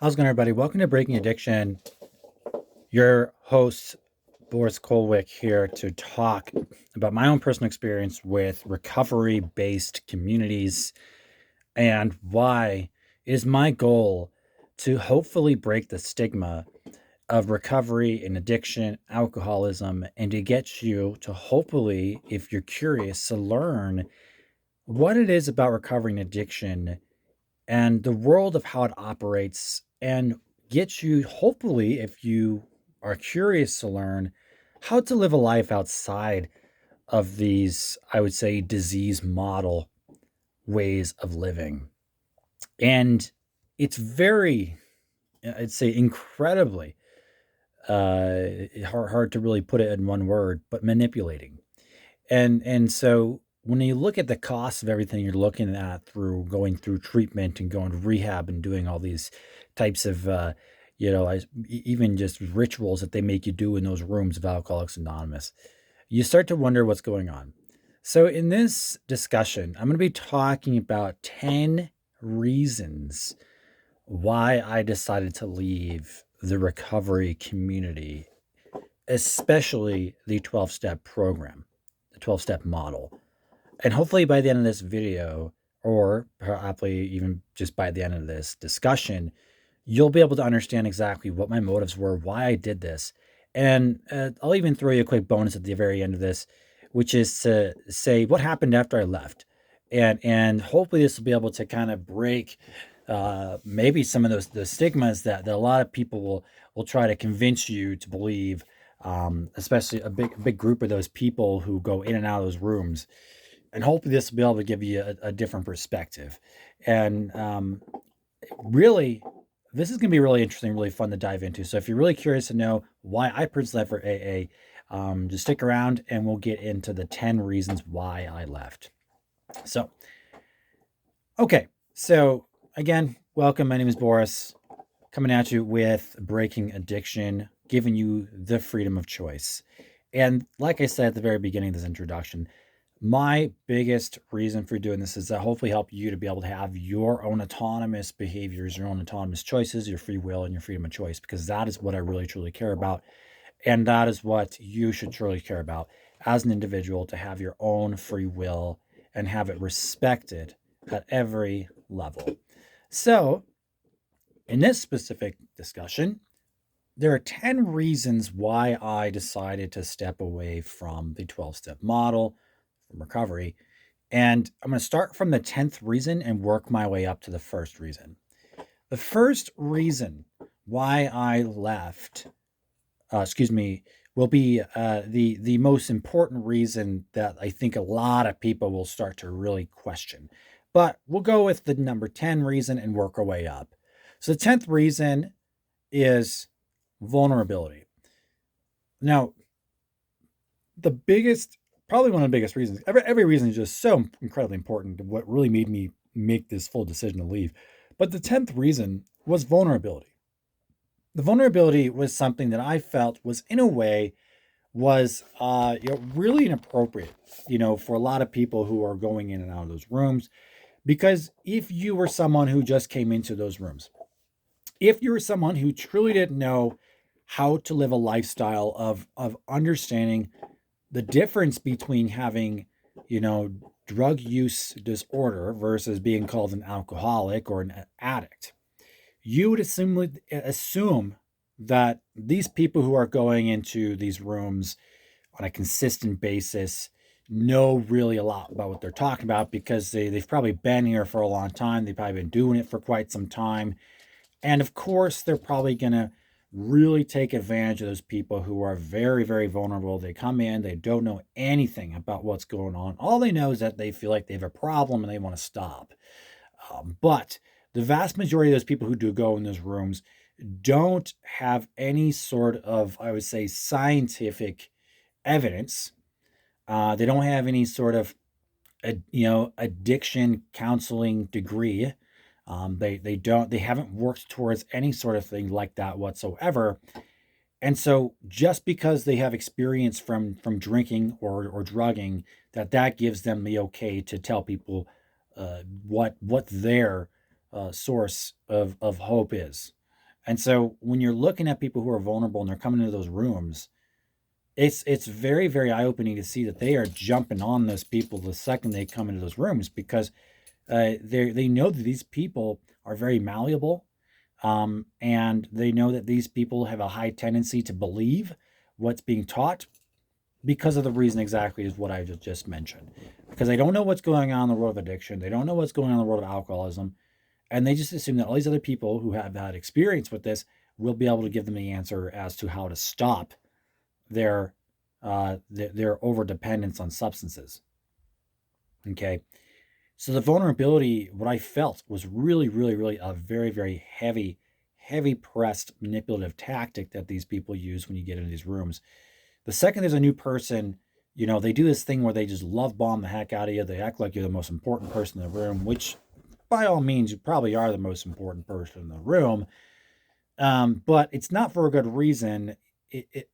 How's it going, everybody? Welcome to Breaking Addiction. Your host, Boris Kolwick, here to talk about my own personal experience with recovery based communities and why it is my goal to hopefully break the stigma of recovery and addiction, alcoholism, and to get you to hopefully, if you're curious, to learn what it is about recovering addiction and the world of how it operates and get you, hopefully, if you are curious to learn how to live a life outside of these, I would say, disease model ways of living. And it's very, I'd say, incredibly hard to really put it in one word, but manipulating. And so when you look at the cost of everything you're looking at through going through treatment and going to rehab and doing all these types of even just rituals that they make you do in those rooms of Alcoholics Anonymous, you start to wonder what's going on. So in this discussion, I'm going to be talking about 10 reasons why I decided to leave the recovery community, especially the 12-step program, the 12-step model. And hopefully by the end of this video, or probably even just by the end of this discussion, you'll be able to understand exactly what my motives were, why I did this. And I'll even throw you a quick bonus at the very end of this, which is to say what happened after I left. And hopefully this will be able to kind of break maybe some of those the stigmas that a lot of people will try to convince you to believe, especially a big group of those people who go in and out of those rooms, and hopefully this will be able to give you a different perspective. And really, this is going to be really interesting, really fun to dive into. So if you're really curious to know why I personally left for AA, just stick around and we'll get into the 10 reasons why I left. So, okay. So again, welcome. My name is Boris, coming at you with Breaking Addiction, giving you the freedom of choice. And like I said at the very beginning of this introduction, my biggest reason for doing this is to hopefully help you to be able to have your own autonomous behaviors, your own autonomous choices, your free will, and your freedom of choice, because that is what I really truly care about. And that is what you should truly care about as an individual, to have your own free will and have it respected at every level. So, in this specific discussion, there are 10 reasons why I decided to step away from the 12 step model, from recovery. And I'm going to start from the 10th reason and work my way up to the first reason. The first reason why I left, will be the most important reason that I think a lot of people will start to really question. But we'll go with the number 10 reason and work our way up. So the 10th reason is vulnerability. Now, the biggest, probably one of the biggest reasons, every reason is just so incredibly important to what really made me make this full decision to leave. But the 10th reason was vulnerability. The vulnerability was something that I felt was, in a way, was really inappropriate, for a lot of people who are going in and out of those rooms. Because if you were someone who just came into those rooms, if you were someone who truly didn't know how to live a lifestyle of understanding the difference between having, drug use disorder versus being called an alcoholic or an addict, you would assume that these people who are going into these rooms on a consistent basis know really a lot about what they're talking about, because they've probably been here for a long time. They've probably been doing it for quite some time. And of course, they're probably going to really take advantage of those people who are very, very vulnerable. They come in, they don't know anything about what's going on. All they know is that they feel like they have a problem and they want to stop. But the vast majority of those people who do go in those rooms don't have any sort of, I would say, scientific evidence. They don't have any sort of, addiction counseling degree. They haven't worked towards any sort of thing like that whatsoever. And so just because they have experience from drinking or drugging, that gives them the okay to tell people what their source of hope is. And so when you're looking at people who are vulnerable and they're coming into those rooms, it's very, very eye-opening to see that they are jumping on those people the second they come into those rooms, because they know that these people are very malleable, and they know that these people have a high tendency to believe what's being taught, because of the reason exactly is what I just mentioned. Because they don't know what's going on in the world of addiction, they don't know what's going on in the world of alcoholism, and they just assume that all these other people who have had experience with this will be able to give them the answer as to how to stop their their over dependence on substances. Okay, so the vulnerability, what I felt was really, really, really a very, very heavy pressed manipulative tactic that these people use when you get into these rooms. The second there's a new person, they do this thing where they just love bomb the heck out of you. They act like you're the most important person in the room, which by all means, you probably are the most important person in the room. But it's not for a good reason.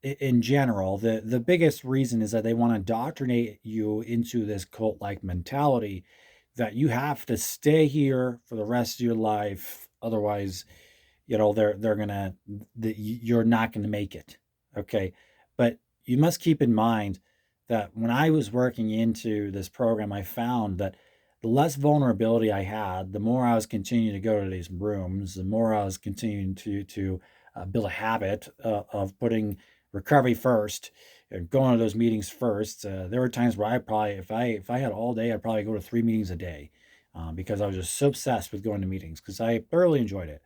In general, the biggest reason is that they want to indoctrinate you into this cult like mentality that you have to stay here for the rest of your life. Otherwise, they're gonna you're not gonna make it. Okay, but you must keep in mind that when I was working into this program, I found that the less vulnerability I had, the more I was continuing to go to these rooms, the more I was continuing to build a habit of putting recovery first and going to those meetings first. There were times where I probably, if I had all day, I'd probably go to 3 meetings a day, because I was just so obsessed with going to meetings because I thoroughly enjoyed it.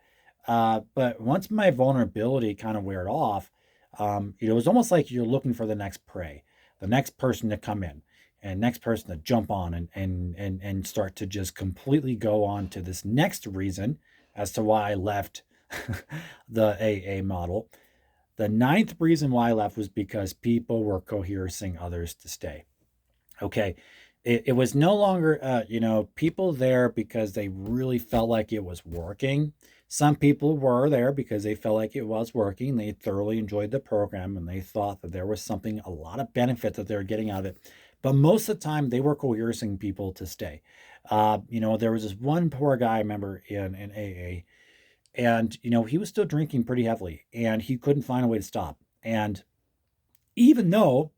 But once my vulnerability kind of weared off, it was almost like you're looking for the next prey, the next person to come in, and next person to jump on and start to just completely go on to this next reason as to why I left the AA model. The ninth reason why I left was because people were coercing others to stay. Okay. It was no longer, people there because they really felt like it was working. Some people were there because they felt like it was working. They thoroughly enjoyed the program and they thought that there was something, a lot of benefit that they were getting out of it. But most of the time, they were coercing people to stay. There was this one poor guy I remember in AA, and he was still drinking pretty heavily, and he couldn't find a way to stop. And even though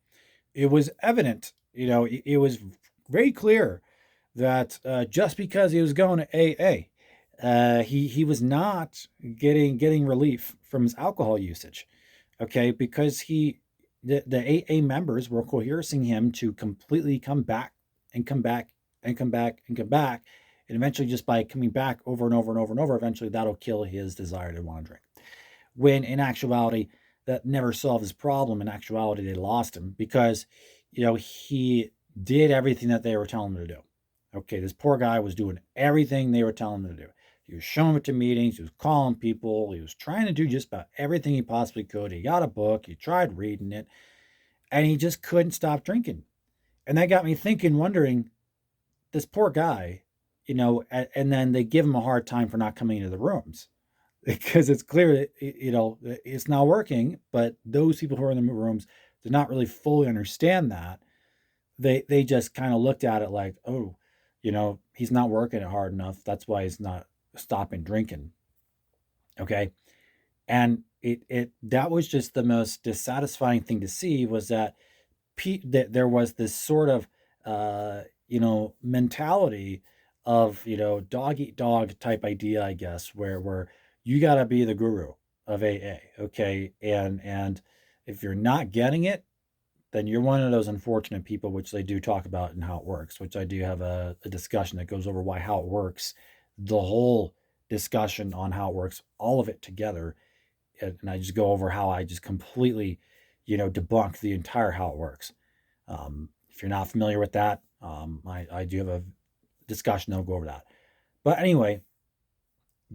it was evident, it was very clear that just because he was going to AA, he was not getting relief from his alcohol usage. Okay, because the AA members were coercing him to completely come back and come back and come back and come back, and eventually, just by coming back over and over and over and over, eventually that'll kill his desire to want to drink. When in actuality, that never solved his problem. In actuality, they lost him because, he did everything that they were telling him to do. Okay, this poor guy was doing everything they were telling him to do. He was showing up to meetings, he was calling people, he was trying to do just about everything he possibly could. He got a book, he tried reading it, and he just couldn't stop drinking. And that got me thinking, wondering, this poor guy, and then they give him a hard time for not coming into the rooms because it's clear that, it's not working. But those people who are in the rooms did not really fully understand that. They just kind of looked at it like, oh, he's not working it hard enough. That's why he's not stopping drinking. Okay. And it that was just the most dissatisfying thing to see, was that that there was this sort of mentality of, dog eat dog type idea, I guess, where you got to be the guru of AA. Okay. And if you're not getting it, then you're one of those unfortunate people, which they do talk about and how it works, which I do have a discussion that goes over how it works, the whole discussion on how it works, all of it together. And I just go over how I just completely, debunk the entire how it works. If you're not familiar with that, I do have a discussion that'll go over that. But anyway,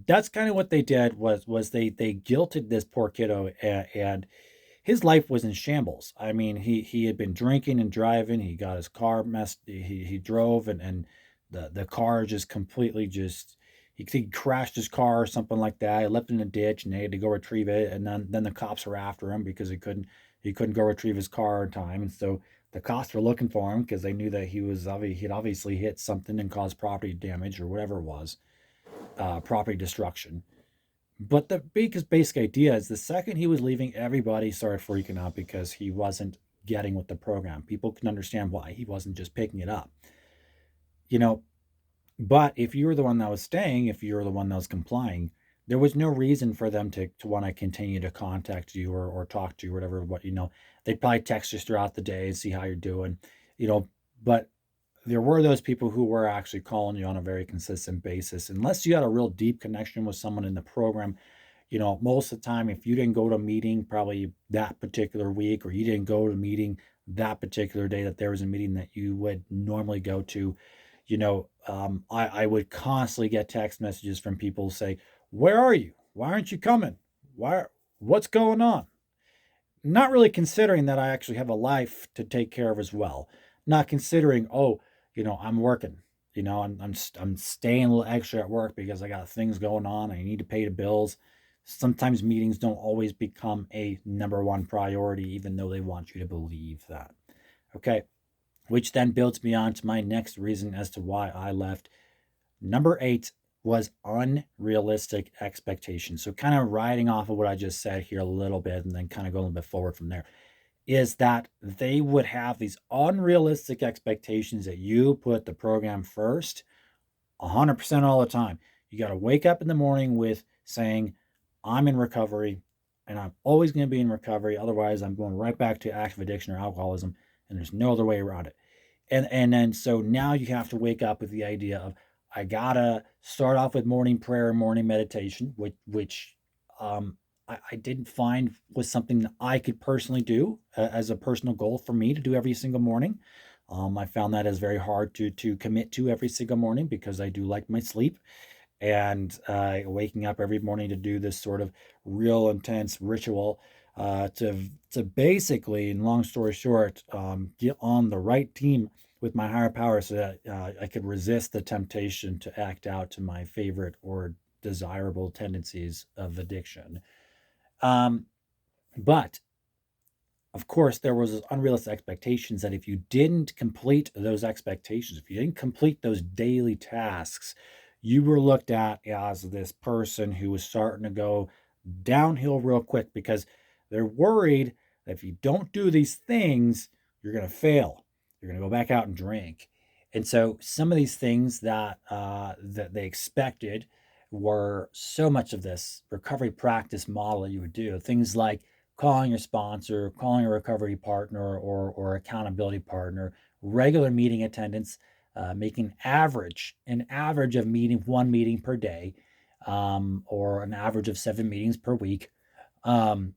that's kind of what they did, was they guilted this poor kiddo, and his life was in shambles. I mean, he had been drinking and driving. He got his car messed. He drove, and the car just completely just he crashed his car or something like that. He left it in a ditch, and they had to go retrieve it. And then the cops were after him because he couldn't go retrieve his car in time. And so the cops were looking for him because they knew that he'd obviously hit something and caused property damage or whatever it was, property destruction. But the biggest basic idea is the second he was leaving, everybody started freaking out because he wasn't getting with the program. People can understand why he wasn't just picking it up. You know, but if you were the one that was staying, if you were the one that was complying, there was no reason for them to want to continue to contact you or talk to you, or whatever. What they'd probably text you throughout the day and see how you're doing, you know. But there were those people who were actually calling you on a very consistent basis, unless you had a real deep connection with someone in the program. Most of the time, if you didn't go to a meeting probably that particular week, or you didn't go to a meeting that particular day that there was a meeting that you would normally go to, I would constantly get text messages from people say, "Where are you? Why aren't you coming? What's going on?" Not really considering that I actually have a life to take care of as well. Not considering, oh, I'm working. I'm staying a little extra at work because I got things going on. I need to pay the bills. Sometimes meetings don't always become a number one priority, even though they want you to believe that. Okay. Which then builds me on to my next reason as to why I left. Number 8 was unrealistic expectations. So, kind of riding off of what I just said here a little bit and then kind of going a little bit forward from there, is that they would have these unrealistic expectations that you put the program first 100% all the time. You got to wake up in the morning with saying, I'm in recovery and I'm always going to be in recovery. Otherwise, I'm going right back to active addiction or alcoholism. And there's no other way around it. And then so now you have to wake up with the idea of, I gotta start off with morning prayer and morning meditation, which I didn't find was something that I could personally do as a personal goal for me to do every single morning. I found that is very hard to commit to every single morning because I do like my sleep, and waking up every morning to do this sort of real intense ritual, to basically, in long story short, get on the right team with my higher power so that I could resist the temptation to act out to my favorite or desirable tendencies of addiction. Um, but of course, there was unrealistic expectations that if you didn't complete those expectations, if you didn't complete those daily tasks, you were looked at as this person who was starting to go downhill real quick because they're worried that if you don't do these things, you're going to fail. You're going to go back out and drink. And so some of these things that they expected were so much of this recovery practice model that you would do. Things like calling your sponsor, calling a recovery partner or accountability partner, regular meeting attendance, making an average of one meeting per day, or an average of 7 meetings per week. Um,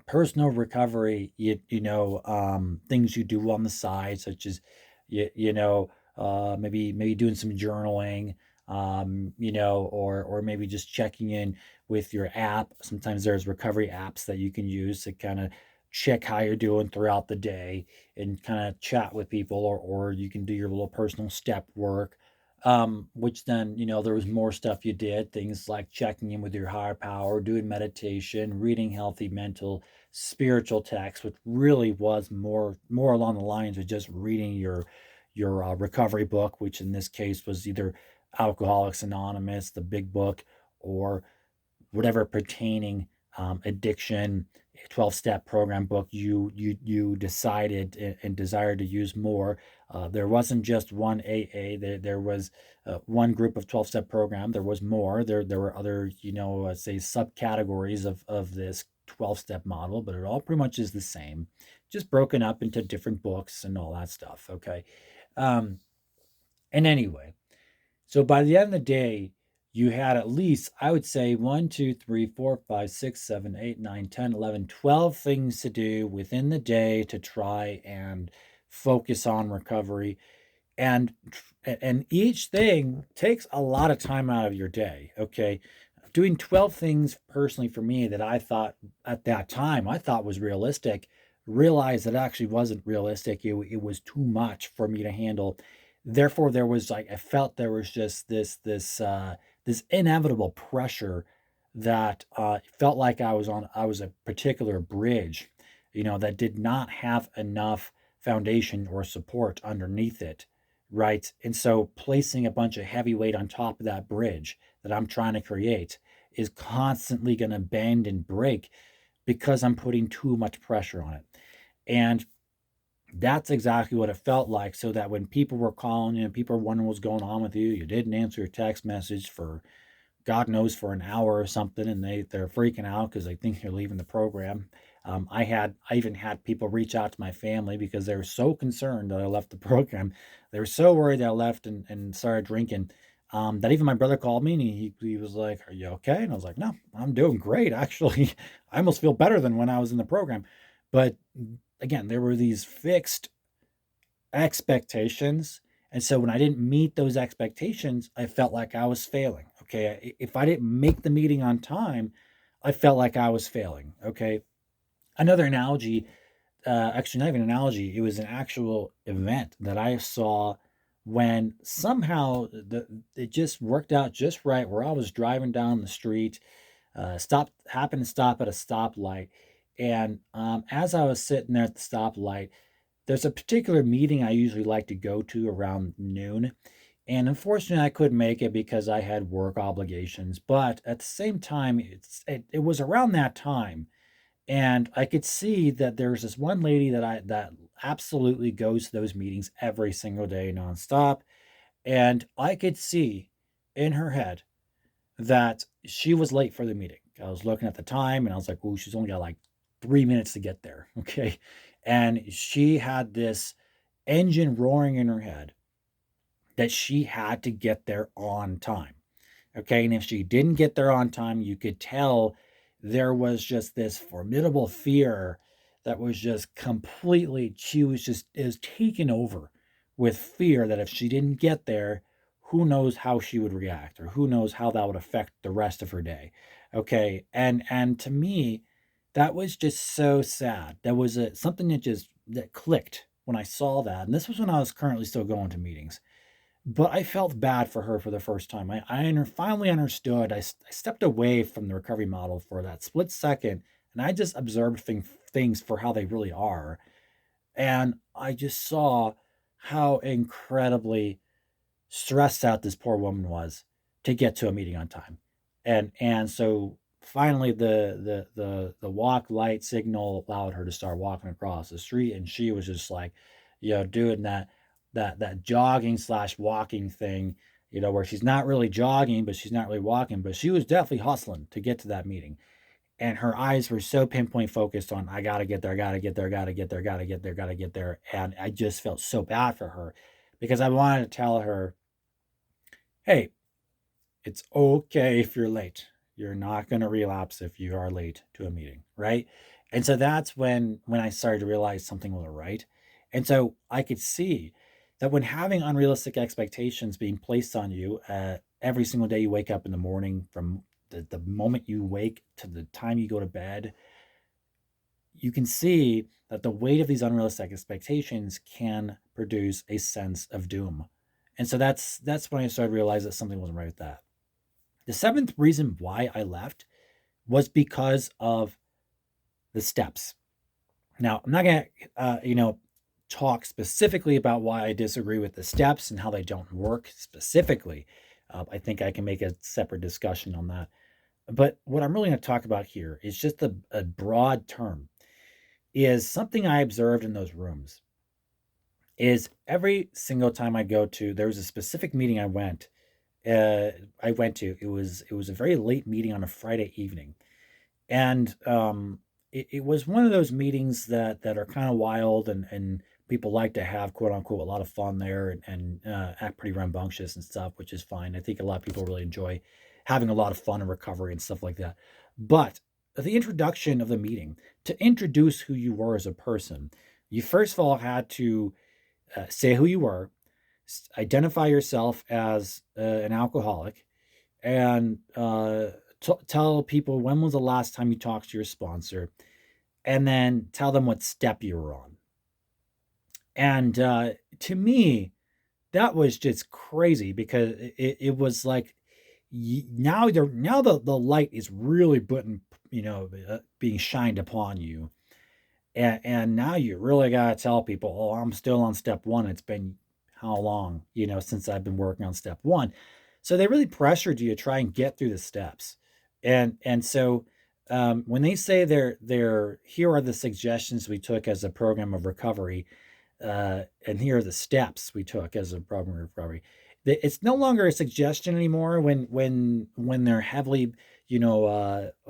Personal recovery, things you do on the side, such as, maybe doing some journaling, or maybe just checking in with your app. Sometimes there's recovery apps that you can use to kind of check how you're doing throughout the day and kind of chat with people, or you can do your little personal step work. Which then, there was more stuff you did, things like checking in with your higher power, doing meditation, reading healthy mental spiritual text, which really was more along the lines of just reading your recovery book, which in this case was either Alcoholics Anonymous, the big book, or whatever pertaining addiction 12-step program book you decided and desired to use more. There wasn't just one AA. There was one group of 12-step program. There was more. There were other, say, subcategories of this 12-step model, but it all pretty much is the same, just broken up into different books and all that stuff. Okay. Um, and anyway, so by the end of the day, you had at least, I would say, 1, 2, 3, 4, 5, 6, 7, 8, 9, 10, 11, 12 things to do within the day to try and focus on recovery. And each thing takes a lot of time out of your day. Okay. Doing 12 things personally for me that I thought at that time I thought was realistic, realized that actually wasn't realistic. It was too much for me to handle. Therefore, there was like, I felt there was just this inevitable pressure that felt like I was a particular bridge, that did not have enough foundation or support underneath it, right? And so placing a bunch of heavy weight on top of that bridge that I'm trying to create is constantly going to bend and break because I'm putting too much pressure on it. And that's exactly what it felt like. So that when people were calling you and people were wondering what's going on with you, you didn't answer your text message for God knows for an hour or something, and they're freaking out because they think you're leaving the program. I even had people reach out to my family because they were so concerned that I left the program. They were so worried that I left and started drinking. That even my brother called me and he was like, "Are you okay?" And I was like, "No, I'm doing great. Actually, I almost feel better than when I was in the program." But again, there were these fixed expectations. And so when I didn't meet those expectations, I felt like I was failing. Okay. If I didn't make the meeting on time, I felt like I was failing. Okay. Another analogy, actually, not even an analogy, it was an actual event that I saw when somehow it just worked out just right where I was driving down the street, happened to stop at a stoplight. And as I was sitting there at the stoplight, there's a particular meeting I usually like to go to around noon, and unfortunately, I couldn't make it because I had work obligations, but at the same time, it was around that time, and I could see that there's this one lady that absolutely goes to those meetings every single day nonstop, and I could see in her head that she was late for the meeting. I was looking at the time and I was like, "Ooh, she's only got like 3 minutes to get there." Okay. And she had this engine roaring in her head that she had to get there on time. Okay. And if she didn't get there on time, you could tell there was just this formidable fear that was just completely, she was just, is taken over with fear that if she didn't get there, who knows how she would react or who knows how that would affect the rest of her day. Okay. And to me, that was just so sad. That was something that just that clicked when I saw that. And this was when I was currently still going to meetings, but I felt bad for her for the first time. Finally understood. I stepped away from the recovery model for that split second, and I just observed things for how they really are. And I just saw how incredibly stressed out this poor woman was to get to a meeting on time. And so finally the walk light signal allowed her to start walking across the street, and she was just like, doing that jogging slash walking thing, where she's not really jogging, but she's not really walking, but she was definitely hustling to get to that meeting. And her eyes were so pinpoint focused on, I gotta get there, I gotta get there, I gotta get there, gotta get there, gotta get there. And I just felt so bad for her because I wanted to tell her, hey, it's okay if you're late. You're not going to relapse if you are late to a meeting, right? And so that's when I started to realize something wasn't right. And so I could see that when having unrealistic expectations being placed on you every single day you wake up in the morning, from the moment you wake to the time you go to bed, you can see that the weight of these unrealistic expectations can produce a sense of doom. And so that's when I started to realize that something wasn't right with that. The seventh reason why I left was because of the steps. Now, I'm not going to, talk specifically about why I disagree with the steps and how they don't work specifically. I think I can make a separate discussion on that. But what I'm really going to talk about here is just a broad term, is something I observed in those rooms. Is every single time I go to, there was a specific meeting uh, I went to. It was a very late meeting on a Friday evening, and it was one of those meetings that are kind of wild, and people like to have quote unquote a lot of fun there, and act pretty rambunctious and stuff, which is fine. I think a lot of people really enjoy having a lot of fun and recovery and stuff like that. But the introduction of the meeting, to introduce who you were as a person, you first of all had to say who you were, identify yourself as an alcoholic, and tell people when was the last time you talked to your sponsor, and then tell them what step you were on. And to me, that was just crazy because it was like now the light is really being shined upon you, and now you really got to tell people, oh, I'm still on step one. It's been how long, since I've been working on step one. So they really pressured you to try and get through the steps. And so when they say they're here are the suggestions we took as a program of recovery, and here are the steps we took as a program of recovery. It's no longer a suggestion anymore when they're heavily,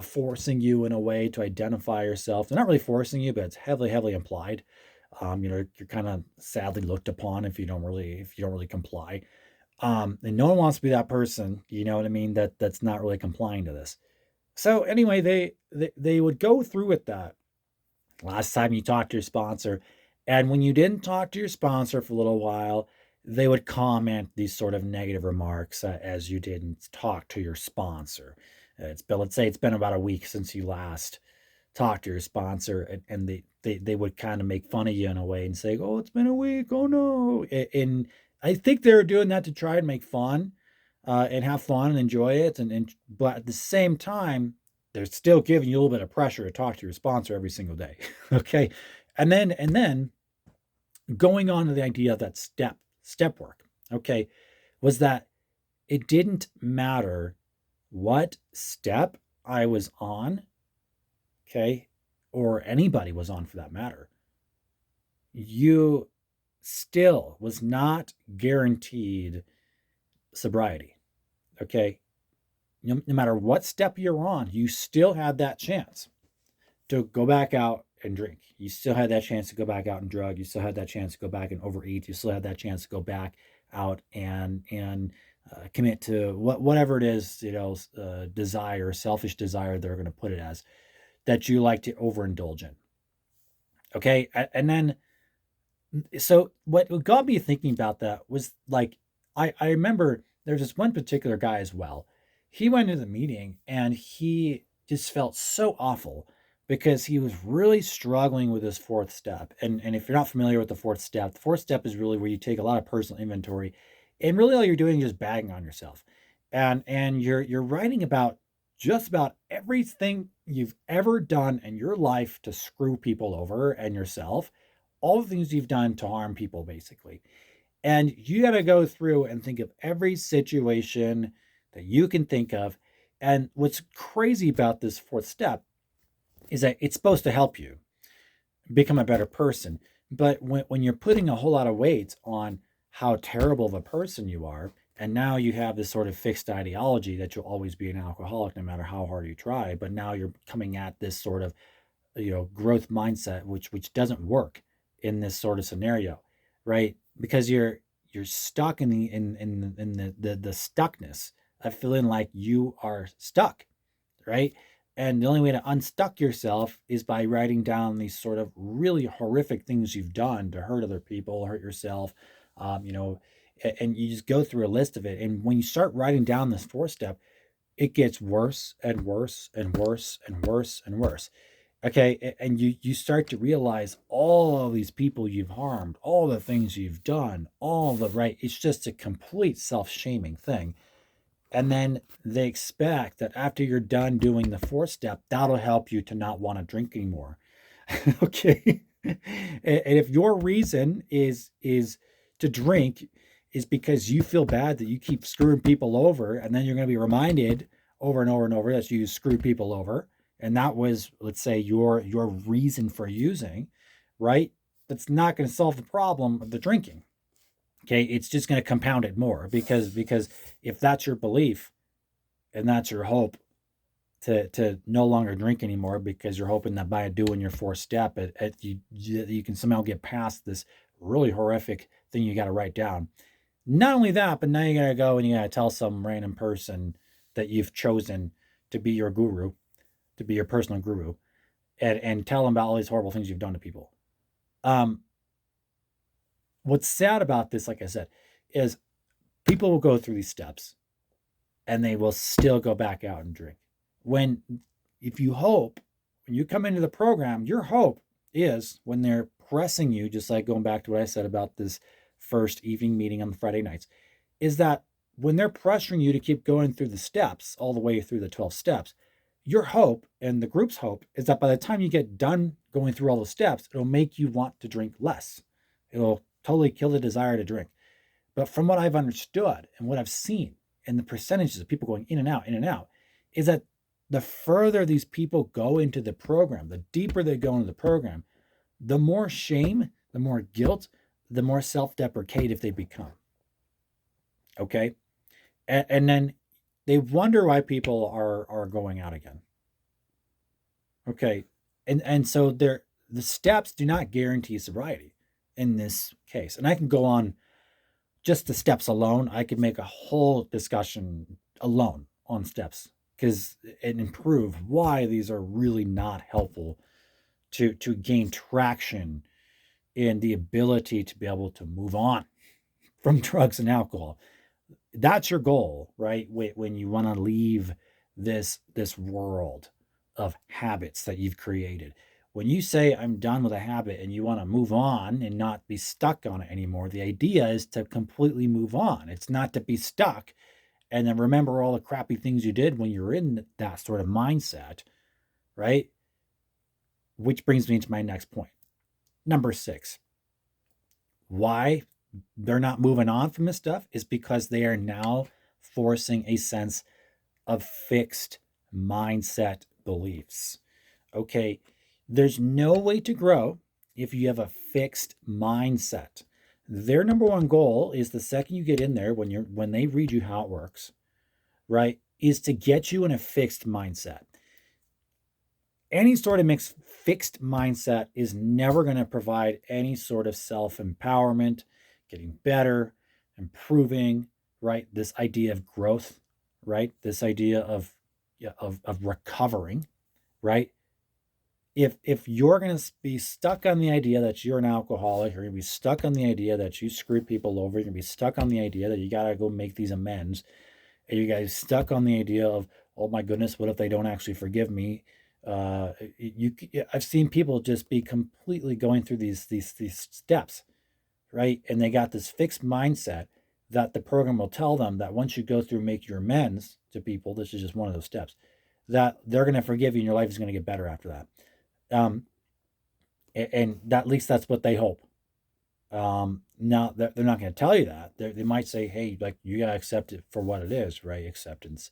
forcing you in a way to identify yourself. They're not really forcing you, but it's heavily implied. You're kind of sadly looked upon if you don't really comply. And no one wants to be that person, you know what I mean? That's not really complying to this. So anyway, they would go through with that. Last time you talked to your sponsor, and when you didn't talk to your sponsor for a little while, they would comment these sort of negative remarks as you didn't talk to your sponsor. Let's say it's been about a week since you last talked to your sponsor, and they would kind of make fun of you in a way and say, "Oh, it's been a week. Oh no!" And I think they were doing that to try and make fun, and have fun and enjoy it, and but at the same time, they're still giving you a little bit of pressure to talk to your sponsor every single day. Okay, and then going on to the idea of that step work. Okay, was that it didn't matter what step I was on, okay, or anybody was on for that matter, you still was not guaranteed sobriety. Okay, no matter what step you're on, you still had that chance to go back out and drink. You still had that chance to go back out and drug. You still had that chance to go back and overeat. You still had that chance to go back out and commit to whatever it is, desire, selfish desire they're going to put it as, that you like to overindulge in. Okay, and then so what got me thinking about that was like I remember there's this one particular guy as well. He went to the meeting and he just felt so awful because he was really struggling with his fourth step. And if you're not familiar with the fourth step is really where you take a lot of personal inventory, and really all you're doing is just bagging on yourself. And you're writing about just about everything you've ever done in your life to screw people over and yourself, all the things you've done to harm people, basically. And you got to go through and think of every situation that you can think of. And what's crazy about this fourth step is that it's supposed to help you become a better person. But when you're putting a whole lot of weight on how terrible of a person you are, and now you have this sort of fixed ideology that you'll always be an alcoholic no matter how hard you try, but now you're coming at this sort of growth mindset which doesn't work in this sort of scenario, right? Because you're stuck in the stuckness of feeling like you are stuck, right? And the only way to unstuck yourself is by writing down these sort of really horrific things you've done to hurt other people, hurt yourself, you know, and you just go through a list of it. And when you start writing down this four step, it gets worse and worse and worse and worse and worse. Okay, and you start to realize all of these people you've harmed, all the things you've done, all the right. It's just a complete self-shaming thing. And then they expect that after you're done doing the fourth step, that'll help you to not want to drink anymore. Okay. And if your reason is to drink is because you feel bad that you keep screwing people over, and then you're going to be reminded over and over and over that you screw people over, and that was, let's say, your reason for using, right? That's not going to solve the problem of the drinking. Okay, it's just going to compound it more because if that's your belief and that's your hope to no longer drink anymore because you're hoping that by doing your fourth step, you can somehow get past this really horrific thing you got to write down. Not only that, but now you got to go and you got to tell some random person that you've chosen to be your guru, to be your personal guru, and tell them about all these horrible things you've done to people. Um, what's sad about this, like I said, is people will go through these steps and they will still go back out and drink. When, if you hope, when you come into the program, your hope is when they're pressing you, just like going back to what I said about this first evening meeting on the Friday nights, is that when they're pressuring you to keep going through the steps, all the way through the 12 steps, your hope and the group's hope is that by the time you get done going through all the steps, it'll make you want to drink less. It'll totally kill the desire to drink. But from what I've understood and what I've seen and the percentages of people going in and out, is that the further these people go into the program, the deeper they go into the program, the more shame, the more guilt, the more self-deprecative they become. Okay. And then they wonder why people are going out again. Okay. And so the steps do not guarantee sobriety in this case. And I can go on just the steps alone. I could make a whole discussion alone on steps because and prove why these are really not helpful to gain traction in the ability to be able to move on from drugs and alcohol. That's your goal, right? When you want to leave this world of habits that you've created. When you say I'm done with a habit and you want to move on and not be stuck on it anymore, the idea is to completely move on. It's not to be stuck and then remember all the crappy things you did when you're in that sort of mindset, right? Which brings me to my next point. Number 6. Why they're not moving on from this stuff is because they are now forcing a sense of fixed mindset beliefs. Okay, there's no way to grow if you have a fixed mindset. Their number one goal is the second you get in there when they read you how it works, right, is to get you in a fixed mindset. Any sort of fixed mindset is never going to provide any sort of self-empowerment, getting better, improving, right? This idea of growth, right? This idea of yeah, of recovering, right? If you're going to be stuck on the idea that you're an alcoholic, you're going to be stuck on the idea that you screwed people over, you're going to be stuck on the idea that you got to go make these amends, and you guys stuck on the idea of, oh my goodness, what if they don't actually forgive me? I've seen people just be completely going through these steps, right? And they got this fixed mindset that the program will tell them that once you go through make your amends to people, this is just one of those steps, that they're going to forgive you and your life is going to get better after that. Um, and that, at least that's what they hope. Now they're not going to tell you that. They might say, hey, like you got to accept it for what it is, right? Acceptance,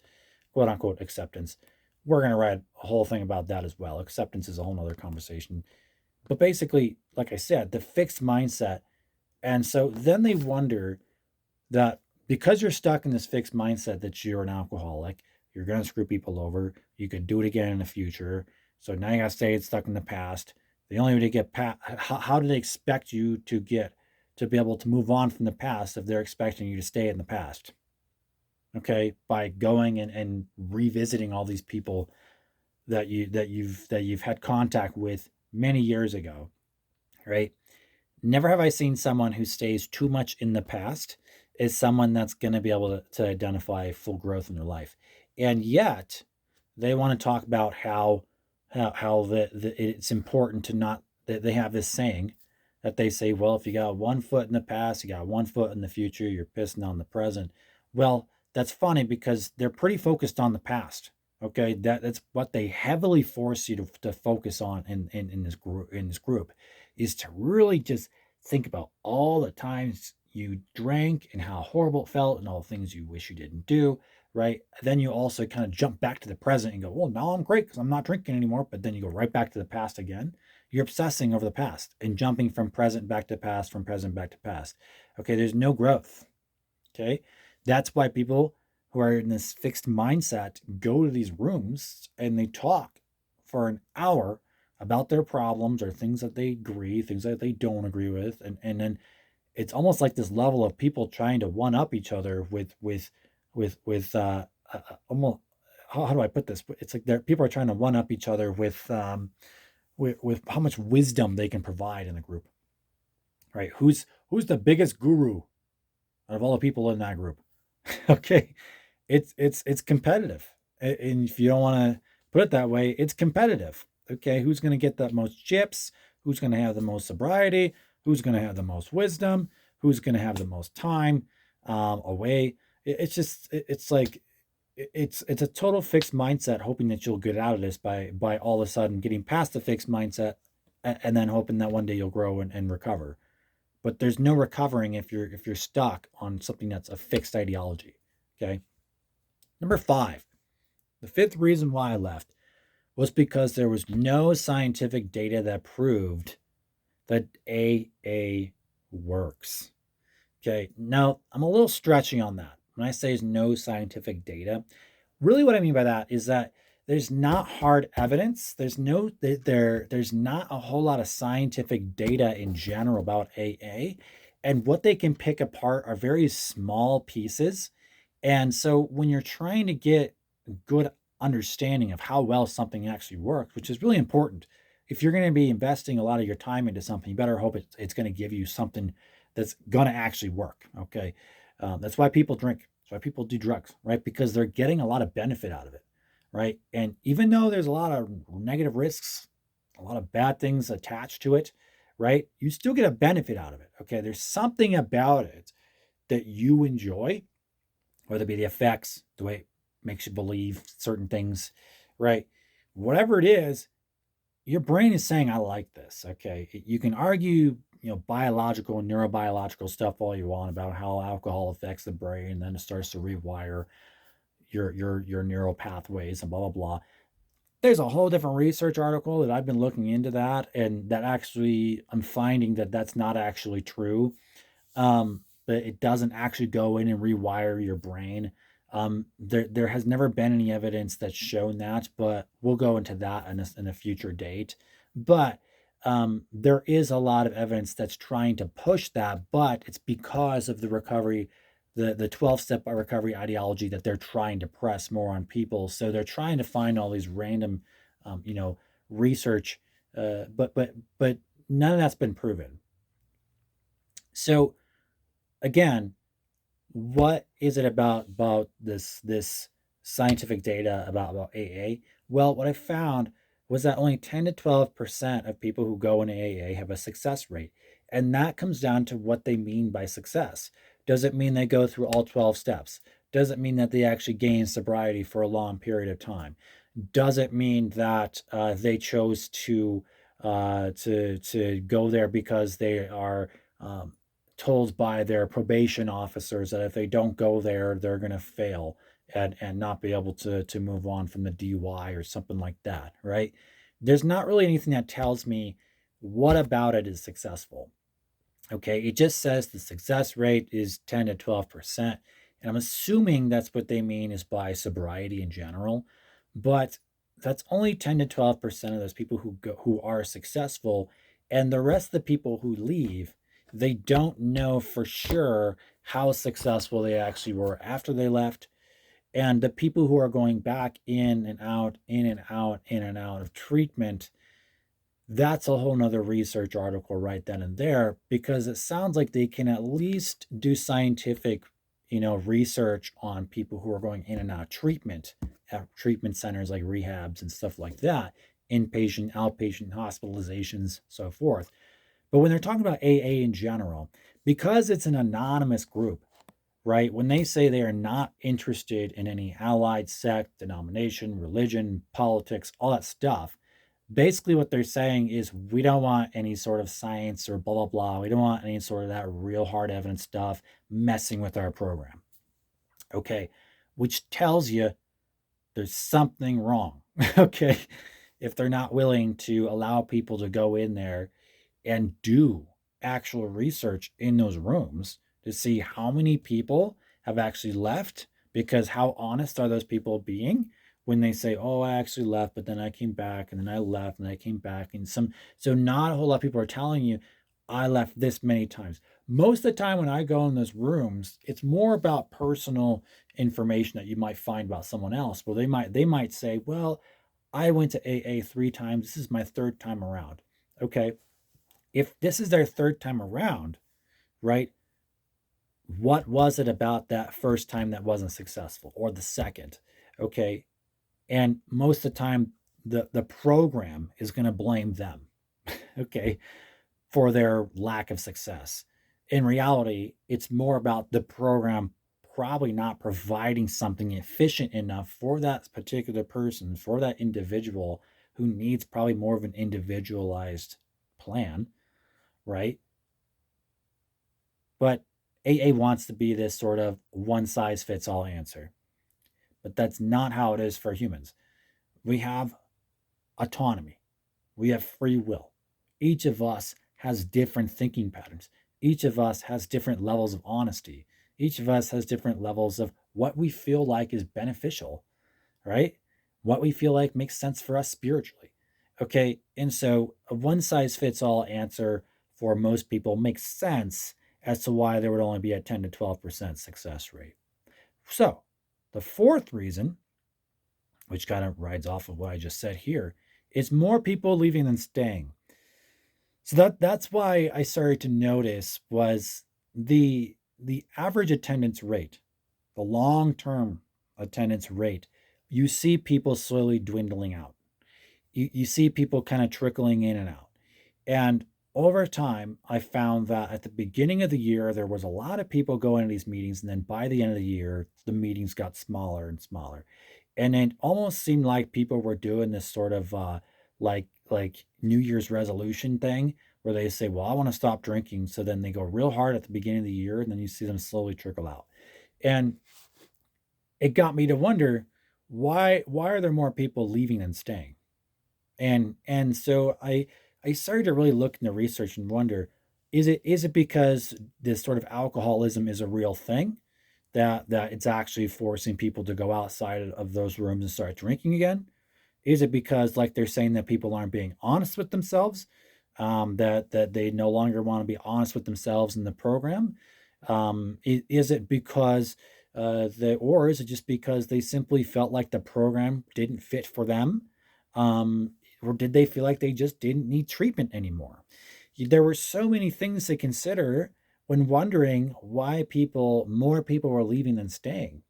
quote unquote acceptance. We're going to write a whole thing about that as well. Acceptance is a whole nother conversation. But basically, like I said, the fixed mindset. And so then they wonder that because you're stuck in this fixed mindset that you're an alcoholic, you're going to screw people over, you could do it again in the future. So now you got to stay stuck in the past. The only way to get past, how do they expect you to be able to move on from the past if they're expecting you to stay in the past? Okay, by going and revisiting all these people that you've had contact with many years ago, right? Never have I seen someone who stays too much in the past is someone that's going to be able to identify full growth in their life. And yet, they want to talk about how it's important to not that they have this saying that they say, well, if you got one foot in the past, you got one foot in the future, you're pissing on the present. Well, that's funny because they're pretty focused on the past. Okay, that's what they heavily force you to focus on in this group is to really just think about all the times you drank and how horrible it felt and all the things you wish you didn't do, right? Then you also kind of jump back to the present and go, well, now I'm great because I'm not drinking anymore. But then you go right back to the past again. You're obsessing over the past and jumping from present back to past, from present back to past. Okay, there's no growth. Okay, that's why people who are in this fixed mindset go to these rooms and they talk for an hour about their problems or things that they agree, things that they don't agree with, and then it's almost like this level of people trying to one up each other with almost how do I put this? It's like people are trying to one up each other with how much wisdom they can provide in the group, right? Who's the biggest guru out of all the people in that group? Okay, it's competitive, and if you don't want to put it that way, it's competitive. Okay, who's going to get the most chips? Who's going to have the most sobriety? Who's going to have the most wisdom? Who's going to have the most time away? It's like it's a total fixed mindset, hoping that you'll get out of this by all of a sudden getting past the fixed mindset, and then hoping that one day you'll grow and recover. But there's no recovering if you're stuck on something that's a fixed ideology. Okay. Number 5, The fifth reason why I left was because there was no scientific data that proved that AA works. Okay, now I'm a little stretching on that. When I say there's no scientific data, really what I mean by that is that there's not hard evidence. There's not a whole lot of scientific data in general about AA, and what they can pick apart are very small pieces. And so when you're trying to get good understanding of how well something actually works, which is really important, if you're going to be investing a lot of your time into something, you better hope it's going to give you something that's going to actually work. Okay. That's why people drink. That's why people do drugs, right? Because they're getting a lot of benefit out of it, right? And even though there's a lot of negative risks, a lot of bad things attached to it, right? You still get a benefit out of it. Okay. There's something about it that you enjoy, whether it be the effects, the way it makes you believe certain things, right? Whatever it is, your brain is saying, I like this. Okay. You can argue, biological and neurobiological stuff all you want about how alcohol affects the brain, and then it starts to rewire your neural pathways and blah blah blah. There's a whole different research article that I've been looking into that, and that actually I'm finding that that's not actually true. But it doesn't actually go in and rewire your brain. There has never been any evidence that's shown that, but we'll go into that in a future date. But there is a lot of evidence that's trying to push that, but it's because of the recovery, the 12-step recovery ideology that they're trying to press more on people. So they're trying to find all these random, um, you know, research, but none of that's been proven. So again, what is it about this scientific data about AA? Well, what I found was that only 10 to 12% of people who go in AA have a success rate. And that comes down to what they mean by success. Does it mean they go through all 12 steps? Does it mean that they actually gain sobriety for a long period of time? Does it mean that they chose to go there because they are um, told by their probation officers that if they don't go there, they're going to fail and not be able to move on from the DUI or something like that, right? There's not really anything that tells me what about it is successful. Okay, it just says the success rate is 10 to 12%. And I'm assuming that's what they mean is by sobriety in general. But that's only 10 to 12% of those people who are successful. And the rest of the people who leave, they don't know for sure how successful they actually were after they left. And the people who are going back in and out, in and out, in and out of treatment, that's a whole nother research article right then and there, because it sounds like they can at least do scientific, research on people who are going in and out of treatment at treatment centers like rehabs and stuff like that, inpatient, outpatient hospitalizations, so forth. But when they're talking about AA in general, because it's an anonymous group, right? When they say they are not interested in any allied sect, denomination, religion, politics, all that stuff, basically what they're saying is we don't want any sort of science or blah blah blah. We don't want any sort of that real hard evidence stuff messing with our program. Okay, which tells you there's something wrong. Okay, if they're not willing to allow people to go in there and do actual research in those rooms to see how many people have actually left, because how honest are those people being when they say, oh, I actually left, but then I came back, and then I left, and I came back, and so not a whole lot of people are telling you I left this many times. Most of the time when I go in those rooms, it's more about personal information that you might find about someone else. Well, they might say, well, I went to AA 3 times. This is my third time around. Okay, if this is their third time around, right? What was it about that first time that wasn't successful, or the second? Okay. And most of the time, the program is going to blame them, okay, for their lack of success. In reality, it's more about the program probably not providing something efficient enough for that particular person, for that individual who needs probably more of an individualized plan, right? But AA wants to be this sort of one size fits all answer. but that's not how it is for humans. We have autonomy, we have free will. Each of us has different thinking patterns. Each of us has different levels of honesty. Each of us has different levels of what we feel like is beneficial, right? What we feel like makes sense for us spiritually. Okay. And so a one size fits all answer for most people makes sense as to why there would only be a 10 to 12% success rate. So the fourth reason, which kind of rides off of what I just said here, is more people leaving than staying. So that's why I started to notice was the average attendance rate, the long-term attendance rate. You see people slowly dwindling out. You see people kind of trickling in and out. And over time, I found that at the beginning of the year, there was a lot of people going to these meetings. And then by the end of the year, the meetings got smaller and smaller. And it almost seemed like people were doing this sort of like New Year's resolution thing where they say, well, I want to stop drinking. So then they go real hard at the beginning of the year, and then you see them slowly trickle out. And it got me to wonder why are there more people leaving than staying? And so I started to really look into research and wonder, is it because this sort of alcoholism is a real thing, that it's actually forcing people to go outside of those rooms and start drinking again? Is it because, like, they're saying that people aren't being honest with themselves, that they no longer want to be honest with themselves in the program? Is it because or is it just because they simply felt like the program didn't fit for them? Um, or did they feel like they just didn't need treatment anymore? There were so many things to consider when wondering why more people were leaving than staying.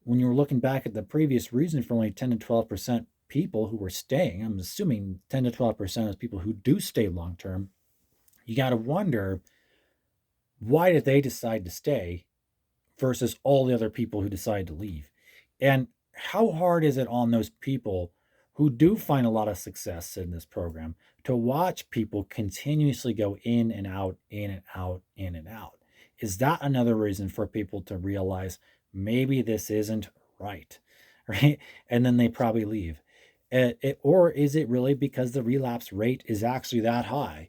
When you were looking back at the previous reason for only 10 to 12% people who were staying, I'm assuming 10 to 12% of people who do stay long term, you got to wonder, why did they decide to stay versus all the other people who decide to leave? And how hard is it on those people who do find a lot of success in this program to watch people continuously go in and out, in and out, in and out? Is that another reason for people to realize maybe this isn't right? Right. And then they probably leave. Or is it really because the relapse rate is actually that high?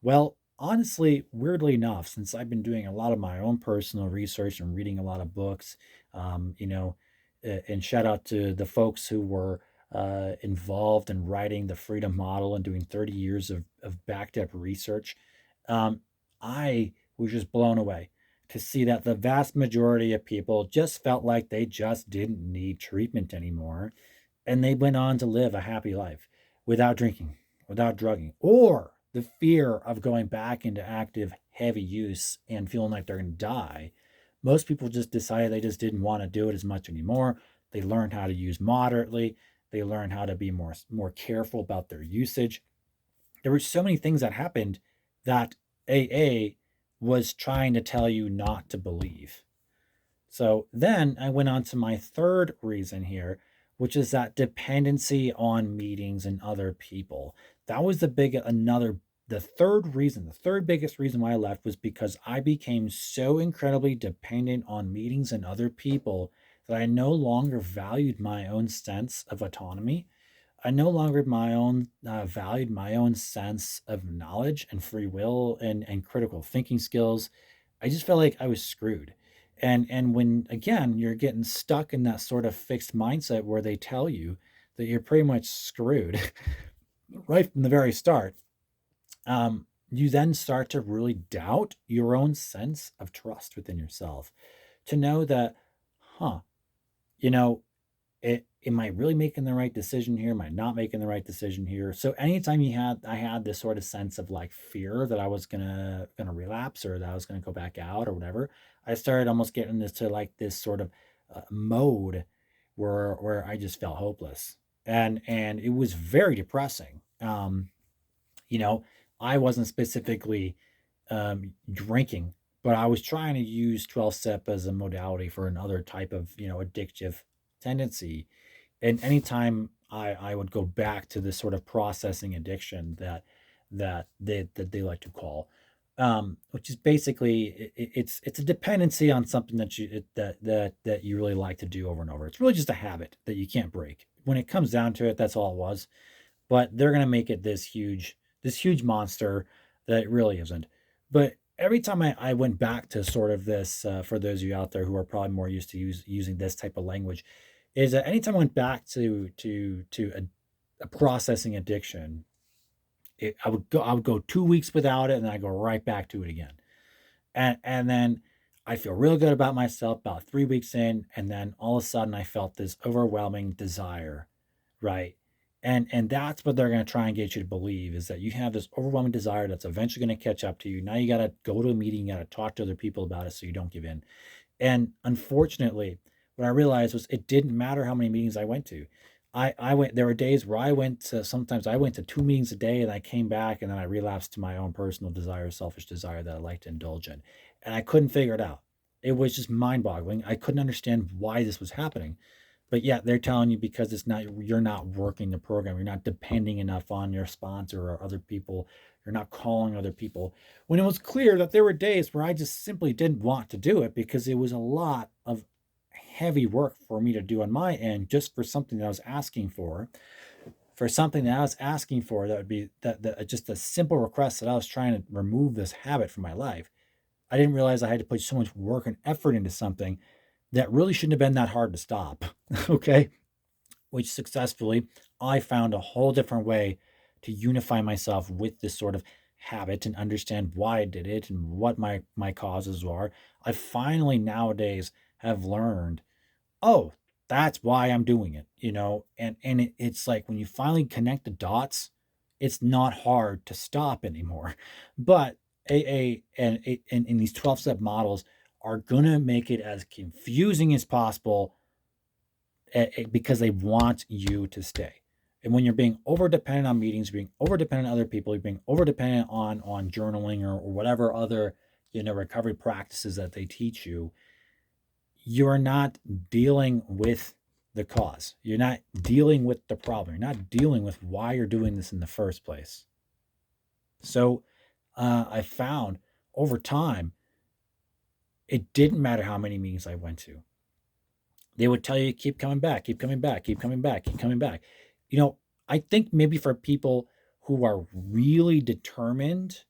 Well, honestly, weirdly enough, since I've been doing a lot of my own personal research and reading a lot of books, you know, and shout out to the folks who were involved in writing the Freedom Model and doing 30 years of backed up research. Um, I was just blown away to see that the vast majority of people just felt like they just didn't need treatment anymore. And they went on to live a happy life without drinking, without drugging, or the fear of going back into active, heavy use and feeling like they're going to die. Most people just decided they just didn't want to do it as much anymore. They learned how to use moderately. They learned how to be more careful about their usage. There were so many things that happened that AA was trying to tell you not to believe. So then I went on to my third reason here, which is that dependency on meetings and other people. That was the third reason, the third biggest reason why I left was because I became so incredibly dependent on meetings and other people that I no longer valued my own sense of autonomy. I no longer valued my own sense of knowledge and free will and critical thinking skills. I just felt like I was screwed. And when again you're getting stuck in that sort of fixed mindset where they tell you that you're pretty much screwed right from the very start, you then start to really doubt your own sense of trust within yourself. To know that, huh, you know, am I really making the right decision here? Am I not making the right decision here? So anytime I had this sort of sense of like fear that I was gonna relapse or that I was gonna go back out or whatever, I started almost getting this to like this sort of mode where I just felt hopeless, and it was very depressing. You know, I wasn't specifically drinking, but I was trying to use 12 step as a modality for another type of addictive tendency. And anytime I would go back to this sort of processing addiction that they like to call, which is basically it's a dependency on something that you really like to do over and over. It's really just a habit that you can't break. When it comes down to it, that's all it was. But they're gonna make it this huge monster that it really isn't. But every time I went back to sort of this, for those of you out there who are probably more used to using this type of language, is that anytime I went back to a processing addiction, I would go 2 weeks without it, and then I go right back to it again. And then I feel real good about myself about 3 weeks in, and then all of a sudden I felt this overwhelming desire, right? And that's what they're gonna try and get you to believe, is that you have this overwhelming desire that's eventually gonna catch up to you. Now you gotta go to a meeting, you gotta talk to other people about it so you don't give in. And unfortunately, what I realized was it didn't matter how many meetings I went to. I went there were days where I went to 2 meetings a day, and I came back, and then I relapsed to my own personal desire, selfish desire that I like to indulge in, and I couldn't figure it out. It was just mind-boggling. I couldn't understand why this was happening. But yeah, they're telling you because you're not working the program, you're not depending enough on your sponsor or other people, you're not calling other people. When it was clear that there were days where I just simply didn't want to do it because it was a lot of heavy work for me to do on my end just for something that I was asking for something that I was asking for that would be that just a simple request that I was trying to remove this habit from my life. I didn't realize I had to put so much work and effort into something that really shouldn't have been that hard to stop. Okay. Which successfully, I found a whole different way to unify myself with this sort of habit and understand why I did it and what my causes are. I finally nowadays have learned, oh, that's why I'm doing it, and it's like when you finally connect the dots, it's not hard to stop anymore. But AA and these 12-step models are gonna make it as confusing as possible, because they want you to stay. And when you're being over dependent on meetings, being over dependent on other people, you're being over dependent on journaling or whatever other recovery practices that they teach you, you're not dealing with the cause. You're not dealing with the problem. You're not dealing with why you're doing this in the first place. So I found over time, it didn't matter how many meetings I went to. They would tell you, keep coming back, keep coming back, keep coming back, keep coming back. You know, I think maybe for people who are really determined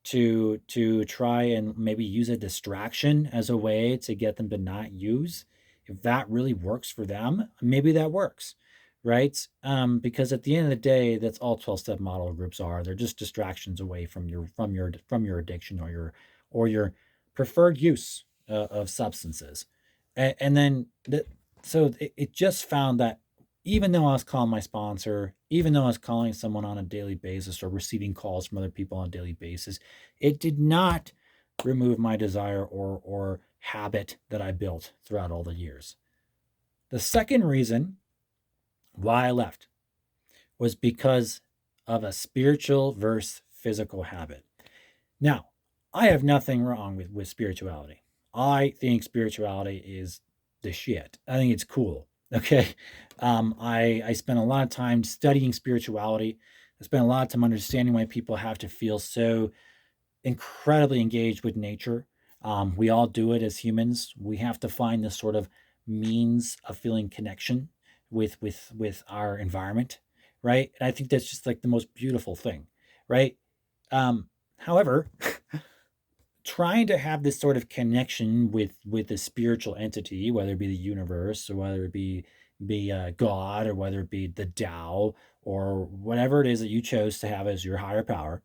to try and maybe use a distraction as a way to get them to not use, if that really works for them, maybe that works, right? Because at the end of the day, that's all 12-step model groups are. They're just distractions away from your addiction or your preferred use of substances. And then so it just found that even though I was calling my sponsor, even though I was calling someone on a daily basis or receiving calls from other people on a daily basis, it did not remove my desire or habit that I built throughout all the years. The second reason why I left was because of a spiritual versus physical habit. Now, I have nothing wrong with spirituality. I think spirituality is the shit. I think it's cool. Okay. I spent a lot of time studying spirituality. I spent a lot of time understanding why people have to feel so incredibly engaged with nature. We all do it as humans. We have to find this sort of means of feeling connection with our environment, right? And I think that's just like the most beautiful thing, right? However, trying to have this sort of connection with a spiritual entity, whether it be the universe or whether it be God or whether it be the Tao or whatever it is that you chose to have as your higher power,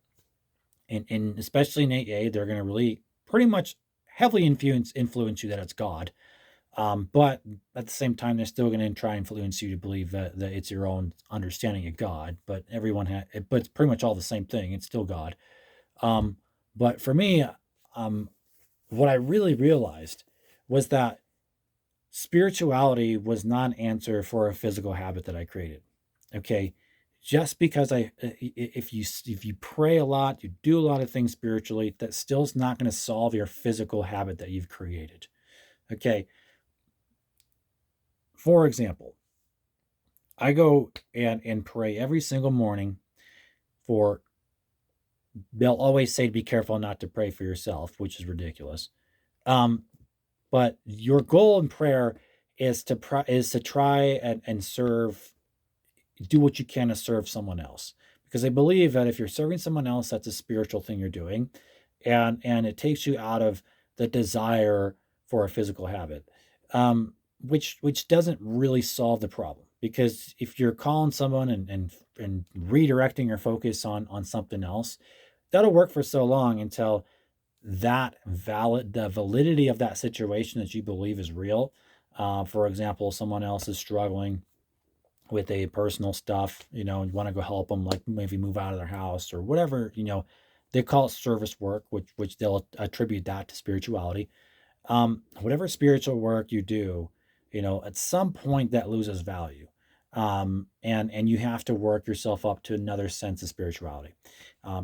and especially in AA, they're going to really pretty much heavily influence you that it's God. But at the same time, they're still going to try and influence you to believe that it's your own understanding of God. But but it's pretty much all the same thing. It's still God. Um, but for me, um, what I really realized was that spirituality was not an answer for a physical habit that I created. Okay, just because if you pray a lot, you do a lot of things spiritually, that still is not going to solve your physical habit that you've created. Okay, for example, I go and pray every single morning for They'll always say to be careful not to pray for yourself, which is ridiculous. Um, but your goal in prayer is to try and serve, do what you can to serve someone else, because I believe that if you're serving someone else, that's a spiritual thing you're doing, and it takes you out of the desire for a physical habit, which doesn't really solve the problem, because if you're calling someone and redirecting your focus on something else, that'll work for so long until the validity of that situation that you believe is real. For example, someone else is struggling with a personal stuff, you want to go help them, like maybe move out of their house or whatever, they call it service work, which they'll attribute that to spirituality. Whatever spiritual work you do, at some point that loses value. And you have to work yourself up to another sense of spirituality.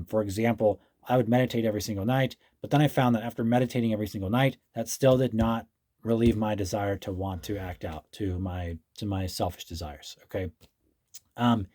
For example, I would meditate every single night, but then I found that after meditating every single night, that still did not relieve my desire to want to act out to my selfish desires. Okay. Um,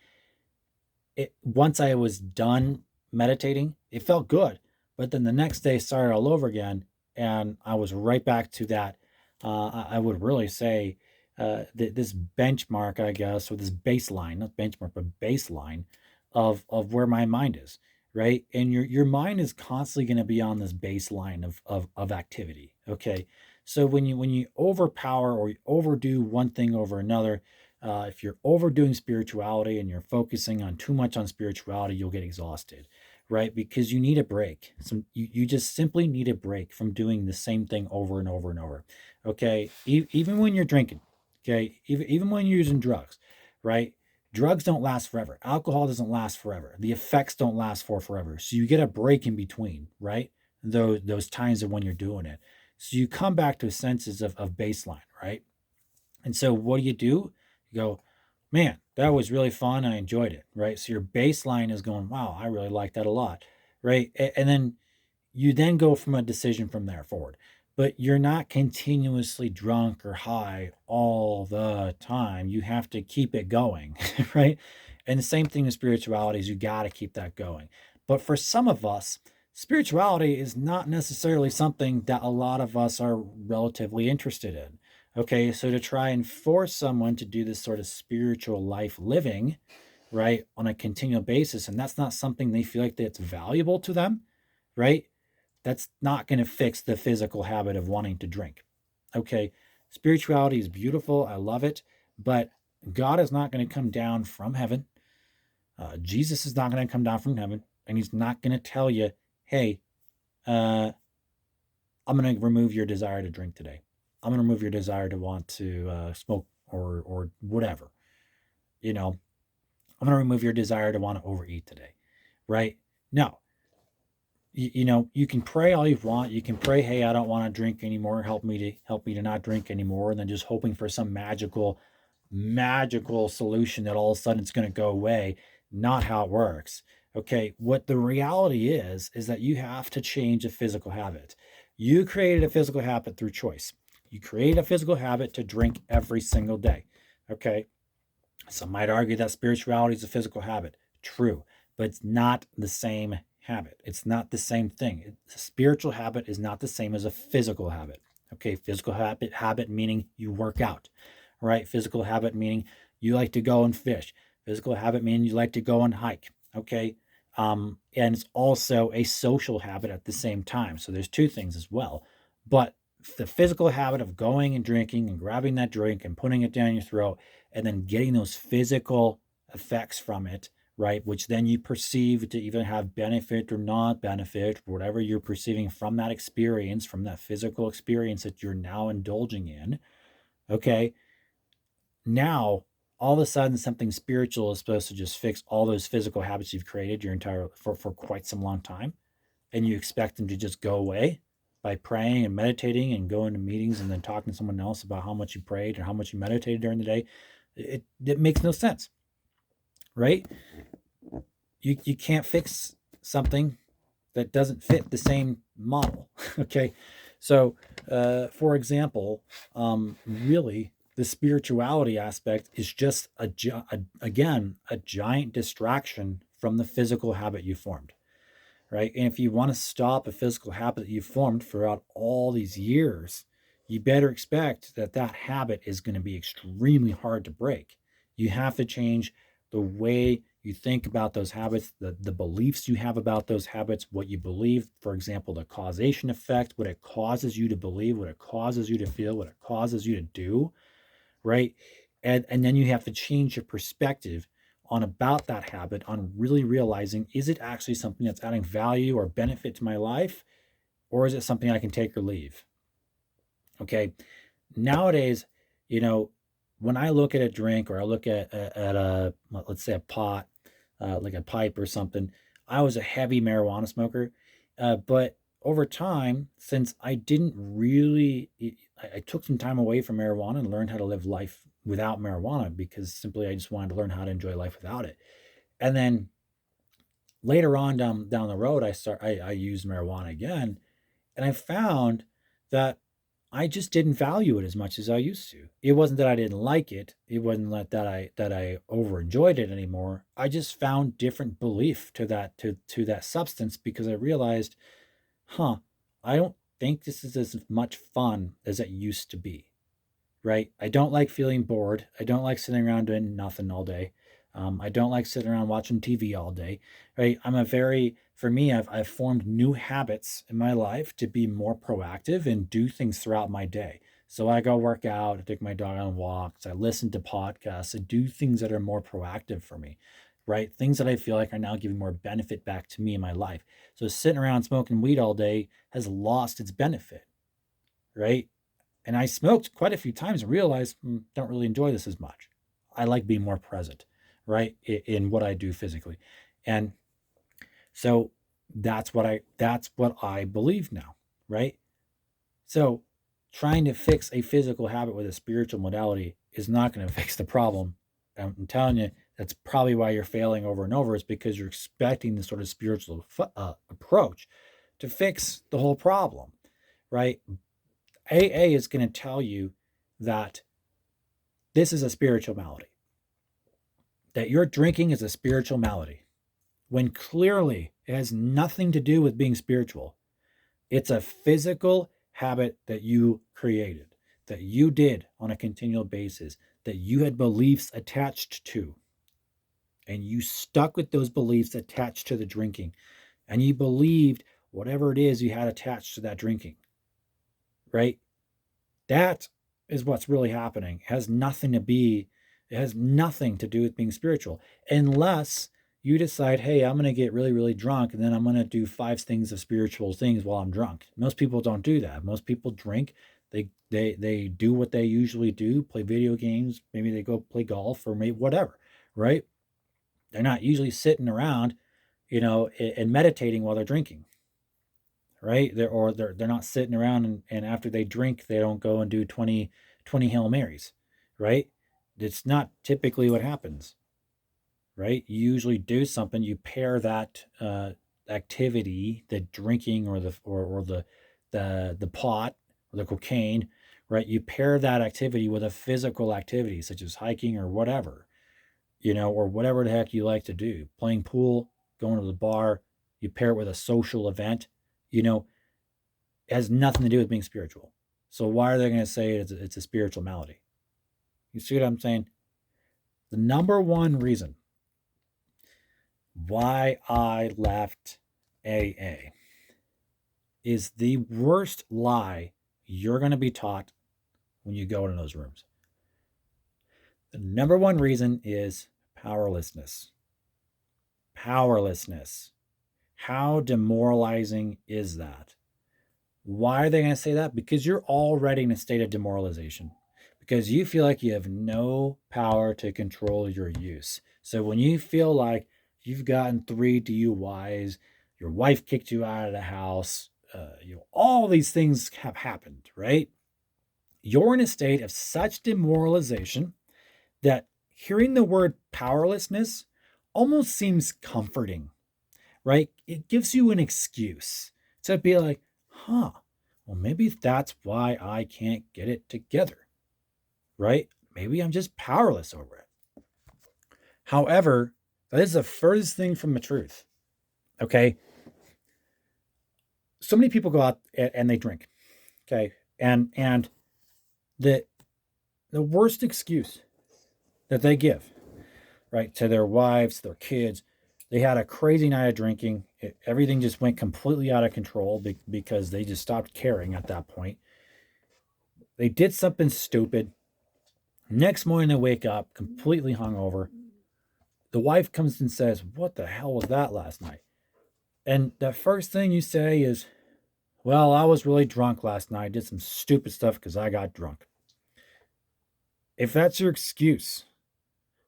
once I was done meditating, it felt good, but then the next day started all over again, and I was right back to that. I would really say this benchmark, I guess, or this baseline, not benchmark, but baseline of where my mind is, right? And your mind is constantly going to be on this baseline of activity. Okay, so when you overpower or you overdo one thing over another, if you're overdoing spirituality and you're focusing on too much on spirituality, you'll get exhausted, right? Because you need a break. You just simply need a break from doing the same thing over and over and over. Okay. Even when you're drinking, okay, even when you're using drugs, right? Drugs don't last forever. Alcohol doesn't last forever. The effects don't last for forever. So you get a break in between, right? Those times of when you're doing it. So you come back to senses of baseline, right? And so what do? You go, man, that was really fun. I enjoyed it, right? So your baseline is going, wow, I really like that a lot, right? And then you then go from a decision from there forward. But you're not continuously drunk or high all the time. You have to keep it going, right? And the same thing with spirituality is you got to keep that going. But for some of us, spirituality is not necessarily something that a lot of us are relatively interested in. Okay, so to try and force someone to do this sort of spiritual life living, right, on a continual basis, and that's not something they feel like that's valuable to them, right? That's not going to fix the physical habit of wanting to drink. Okay, spirituality is beautiful. I love it. But God is not going to come down from heaven. Jesus is not going to come down from heaven. And he's not going to tell you, hey, uh, I'm going to remove your desire to drink today. I'm going to remove your desire to want to smoke or whatever. You know, I'm going to remove your desire to want to overeat today. Right? No, you can pray all you want. You can pray, hey, I don't want to drink anymore. Help me to not drink anymore. And then just hoping for some magical solution that all of a sudden it's going to go away. Not how it works. Okay. What the reality is that you have to change a physical habit. You created a physical habit through choice. You create a physical habit to drink every single day. Okay. Some might argue that spirituality is a physical habit. True, but it's not the same habit. It's not the same thing. A spiritual habit is not the same as a physical habit. Okay, physical habit meaning you work out, right? Physical habit meaning you like to go and fish. Physical habit meaning you like to go and hike. Okay, and it's also a social habit at the same time. So there's two things as well. But the physical habit of going and drinking and grabbing that drink and putting it down your throat and then getting those physical effects from it, right? Which then you perceive to either have benefit or not benefit, whatever you're perceiving from that experience, from that physical experience that you're now indulging in. Okay. Now, all of a sudden, something spiritual is supposed to just fix all those physical habits you've created your entire for quite some long time, and you expect them to just go away by praying and meditating and going to meetings and then talking to someone else about how much you prayed and how much you meditated during the day. It makes no sense, right? You can't fix something that doesn't fit the same model. Okay, so for example, really the spirituality aspect is just again a giant distraction from the physical habit you formed, right? And if you want to stop a physical habit that you've formed throughout all these years, you better expect that that habit is going to be extremely hard to break. You have to change the way you think about those habits, the beliefs you have about those habits, what you believe, for example, the causation effect, what it causes you to believe, what it causes you to feel, what it causes you to do, right? And then you have to change your perspective on about that habit, on really realizing, is it actually something that's adding value or benefit to my life, or is it something I can take or leave? Okay. Nowadays, you know, when I look at a drink or I look at a, let's say, a pot, like a pipe or something, I was a heavy marijuana smoker. But over time, since I didn't really, I took some time away from marijuana and learned how to live life without marijuana because simply I just wanted to learn how to enjoy life without it. And then later on down the road, I used marijuana again, and I found that I just didn't value it as much as I used to. It wasn't that I didn't like it. It wasn't that I over enjoyed it anymore. I just found different belief to that substance because I realized, huh, I don't think this is as much fun as it used to be. Right? I don't like feeling bored. I don't like sitting around doing nothing all day. I don't like sitting around watching TV all day. Right? For me, I've formed new habits in my life to be more proactive and do things throughout my day. So I go work out, I take my dog on walks, I listen to podcasts, I do things that are more proactive for me, right? Things that I feel like are now giving more benefit back to me in my life. So sitting around smoking weed all day has lost its benefit, right? And I smoked quite a few times and realized, don't really enjoy this as much. I like being more present, right, in what I do physically. And so that's what I believe now, right? So trying to fix a physical habit with a spiritual modality is not going to fix the problem. I'm telling you, that's probably why you're failing over and over, is because you're expecting this sort of spiritual approach to fix the whole problem, right? AA is going to tell you that this is a spiritual malady, that your drinking is a spiritual malady, when clearly it has nothing to do with being spiritual. It's a physical habit that you created, that you did on a continual basis, that you had beliefs attached to, and you stuck with those beliefs attached to the drinking, and you believed whatever it is you had attached to that drinking, right? That is what's really happening. It has nothing to do with being spiritual, unless you decide, hey, I'm going to get really, really drunk, and then I'm going to do 5 things of spiritual things while I'm drunk. Most people don't do that. Most people drink. They do what they usually do, play video games. Maybe they go play golf or maybe whatever, right? They're not usually sitting around, and meditating while they're drinking, right? They're not sitting around and after they drink, they don't go and do 20 Hail Marys, right? It's not typically what happens, right? You usually do something, you pair that activity, the drinking or the pot or the cocaine, right? You pair that activity with a physical activity such as hiking or whatever, or whatever the heck you like to do, playing pool, going to the bar. You pair it with a social event, you know, it has nothing to do with being spiritual. So why are they going to say it's a spiritual malady? You see what I'm saying? The number one reason why I left AA is the worst lie you're going to be taught when you go into those rooms. The number one reason is powerlessness. Powerlessness. How demoralizing is that? Why are they going to say that? Because you're already in a state of demoralization, because you feel like you have no power to control your use. So when you feel like you've gotten 3 DUIs, your wife kicked you out of the house, all these things have happened, right? You're in a state of such demoralization that hearing the word powerlessness almost seems comforting, right? It gives you an excuse to be like, huh, well, maybe that's why I can't get it together, right? Maybe I'm just powerless over it. However, that is the furthest thing from the truth, okay? So many people go out and they drink. Okay. And the the worst excuse that they give, right, to their wives, their kids, they had a crazy night of drinking. Everything just went completely out of control because they just stopped caring at that point. They did something stupid. Next morning, they wake up completely hungover. The wife comes and says, "What the hell was that last night?" And the first thing you say is, "Well, I was really drunk last night. I did some stupid stuff because I got drunk." If that's your excuse,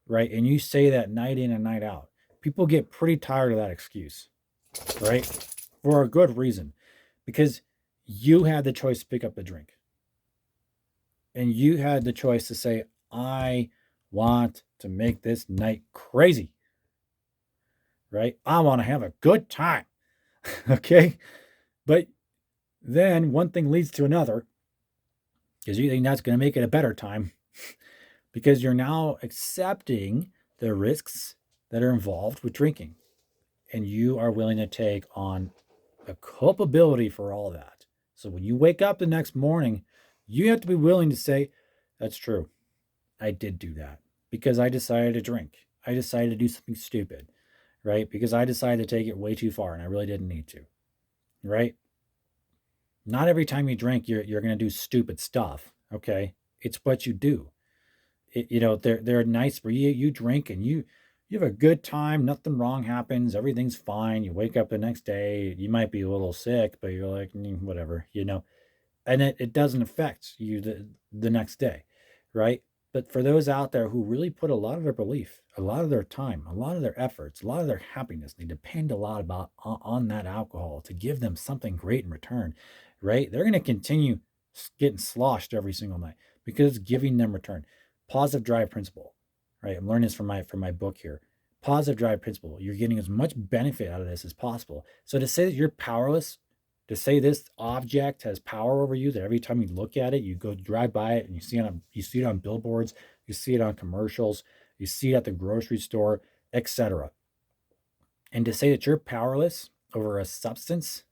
right, and you say that night in and night out, people get pretty tired of that excuse, right? For a good reason, because you had the choice to pick up the drink and you had the choice to say, "I want to make this night crazy, right? I want to have a good time." Okay. But then one thing leads to another because you think that's going to make it a better time because you're now accepting the risks that are involved with drinking and you are willing to take on the culpability for all that. So when you wake up the next morning, you have to be willing to say, "That's true. I did do that because I decided to drink. I decided to do something stupid, right? Because I decided to take it way too far and I really didn't need to, right?" Not every time you drink, you're going to do stupid stuff, okay? It's what you do. There are nights where you drink and you have a good time, nothing wrong happens, everything's fine. You wake up the next day, you might be a little sick, but you're like, whatever, and it doesn't affect you the next day, right? But for those out there who really put a lot of their belief, a lot of their time, a lot of their efforts, a lot of their happiness, they depend a lot about on that alcohol to give them something great in return, right? They're going to continue getting sloshed every single night because it's giving them return. Positive drive principle, right? I'm learning this from my book here. Positive drive principle. You're getting as much benefit out of this as possible. So to say that you're powerless, to say this object has power over you, that every time you look at it, you go drive by it and you see it on billboards, you see it on commercials, you see it at the grocery store, etc. And to say that you're powerless over a substance,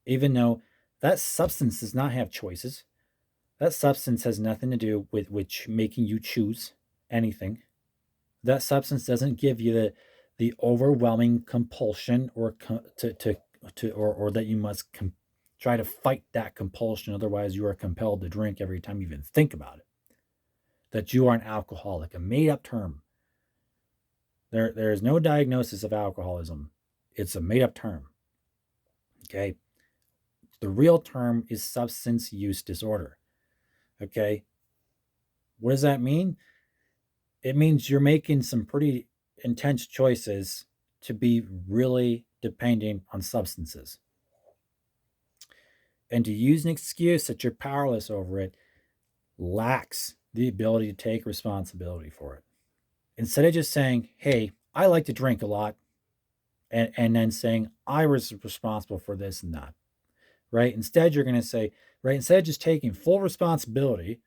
even though that substance does not have choices, that substance has nothing to do with which making you choose anything. That substance doesn't give you the overwhelming compulsion or that you must try to fight that compulsion. Otherwise, you are compelled to drink every time you even think about it. That you are an alcoholic, a made up term. There is no diagnosis of alcoholism. It's a made up term. Okay. The real term is substance use disorder. Okay. What does that mean? It means you're making some pretty intense choices to be really depending on substances. And to use an excuse that you're powerless over it lacks the ability to take responsibility for it. Instead of just saying, "Hey, I like to drink a lot," and then saying, "I was responsible for this and that," right? Instead, you're going to say, right, instead of just taking full responsibility,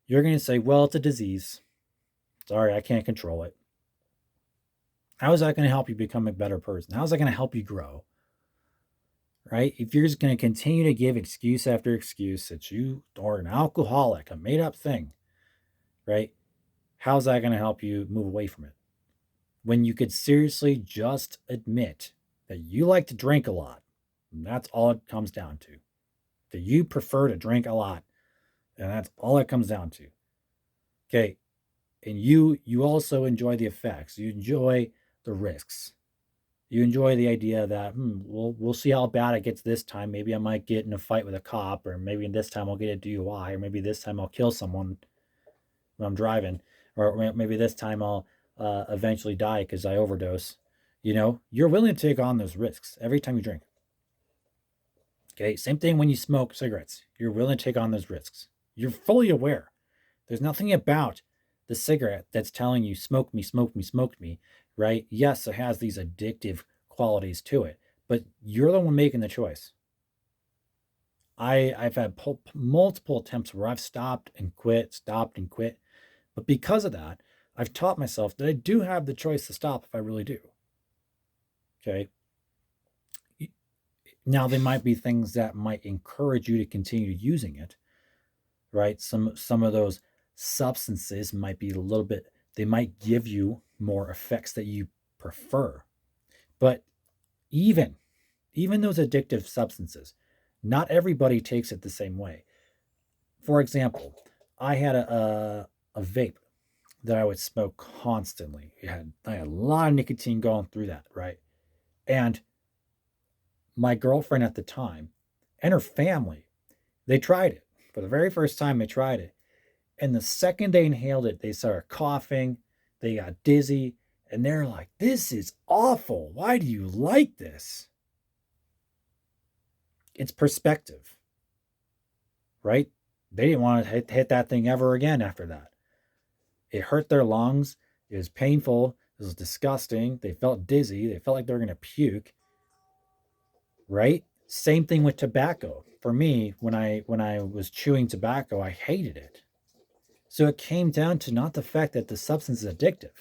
you're going to say, "Well, it's a disease. Sorry, I can't control it." How is that going to help you become a better person? How is that going to help you grow? Right? If you're just going to continue to give excuse after excuse that you are an alcoholic, a made up thing, right? How's that going to help you move away from it? When you could seriously just admit that you like to drink a lot, and that's all it comes down to. That you prefer to drink a lot, and that's all it comes down to. Okay. And you also enjoy the effects. You enjoy the risks. You enjoy the idea that we'll see how bad it gets this time. Maybe I might get in a fight with a cop, or maybe this time I'll get a DUI, or maybe this time I'll kill someone when I'm driving, or maybe this time I'll eventually die because I overdose. You're willing to take on those risks every time you drink. Okay, same thing when you smoke cigarettes. You're willing to take on those risks. You're fully aware. There's nothing about the cigarette that's telling you smoke me, smoke me, smoke me, right? Yes, it has these addictive qualities to it, but you're the one making the choice. I've had multiple attempts where I've stopped and quit, but because of that, I've taught myself that I do have the choice to stop if I really do. Okay. Now, there might be things that might encourage you to continue using it, right? Some of those substances might be a little bit, they might give you more effects that you prefer. But even even those addictive substances, not everybody takes it the same way. For example, I had a vape that I would smoke constantly. I had a lot of nicotine going through that, right? And my girlfriend at the time and her family, they tried it. For the very first time they tried it. And the second they inhaled it, they started coughing, they got dizzy, and they're like, "This is awful. Why do you like this?" It's perspective, right? They didn't want to hit that thing ever again after that. It hurt their lungs. It was painful. It was disgusting. They felt dizzy. They felt like they were going to puke, right? Same thing with tobacco. For me, when I was chewing tobacco, I hated it. So it came down to not the fact that the substance is addictive,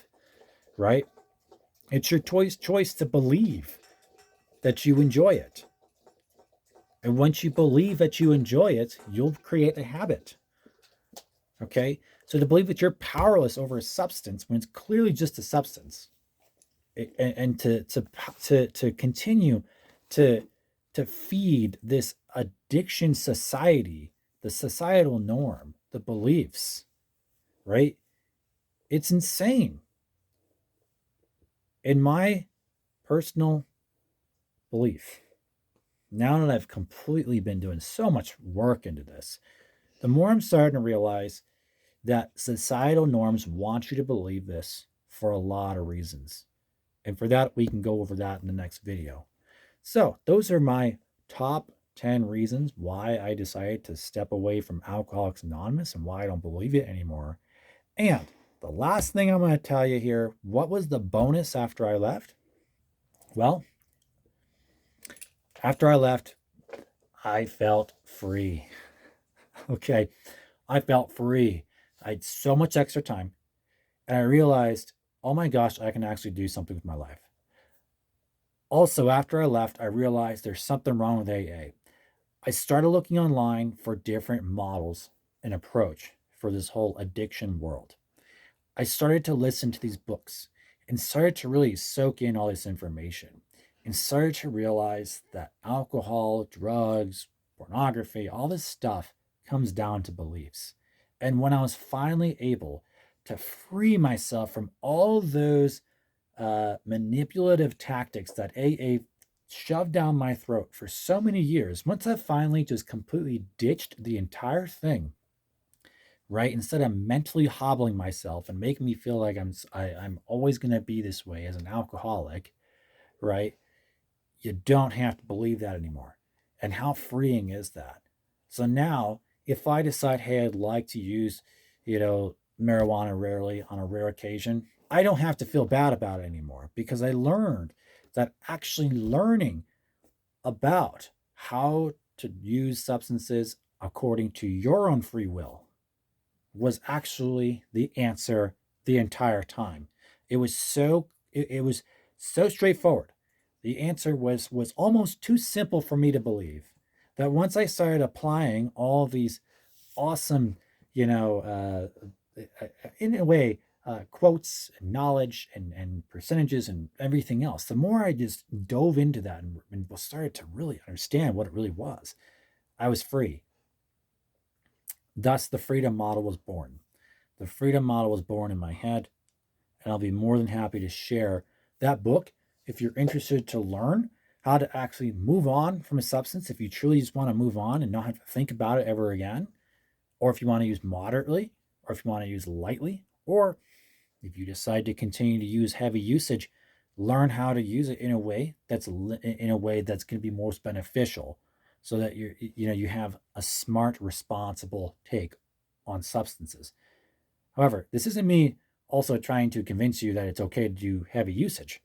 right? It's your choice to believe that you enjoy it. And once you believe that you enjoy it, you'll create a habit. Okay? So to believe that you're powerless over a substance when it's clearly just a substance, and to continue to feed this addiction society, the societal norm, the beliefs, right? It's insane. In my personal belief, now that I've completely been doing so much work into this, the more I'm starting to realize that societal norms want you to believe this for a lot of reasons. And for that, we can go over that in the next video. So, those are my top 10 reasons why I decided to step away from Alcoholics Anonymous and why I don't believe it anymore. And the last thing I'm going to tell you here, what was the bonus after I left? Well, after I left, I felt free. Okay, I felt free. I had so much extra time, and I realized, oh my gosh, I can actually do something with my life. Also, after I left, I realized there's something wrong with AA. I started looking online for different models and approach for this whole addiction world. I started to listen to these books and started to really soak in all this information and started to realize that alcohol, drugs, pornography, all this stuff comes down to beliefs. And when I was finally able to free myself from all those manipulative tactics that AA shoved down my throat for so many years, once I finally just completely ditched the entire thing, right? Instead of mentally hobbling myself and making me feel like I'm always going to be this way as an alcoholic, right? You don't have to believe that anymore. And how freeing is that? So now, if I decide, hey, I'd like to use, marijuana rarely on a rare occasion, I don't have to feel bad about it anymore because I learned that actually learning about how to use substances according to your own free will was actually the answer the entire time. It was so straightforward. The answer was almost too simple for me to believe that once I started applying all these awesome, you know, in a way, quotes and knowledge and percentages and everything else, the more I just dove into that and started to really understand what it really was, I was free. Thus, the freedom model was born. The freedom model was born in my head, and I'll be more than happy to share that book if you're interested to learn how to actually move on from a substance. If you truly just want to move on and not have to think about it ever again, or if you want to use moderately, or if you want to use lightly, or if you decide to continue to use heavy usage, learn how to use it in a way that's going to be most beneficial, so that you have a smart, responsible take on substances. However, this isn't me also trying to convince you that it's okay to do heavy usage.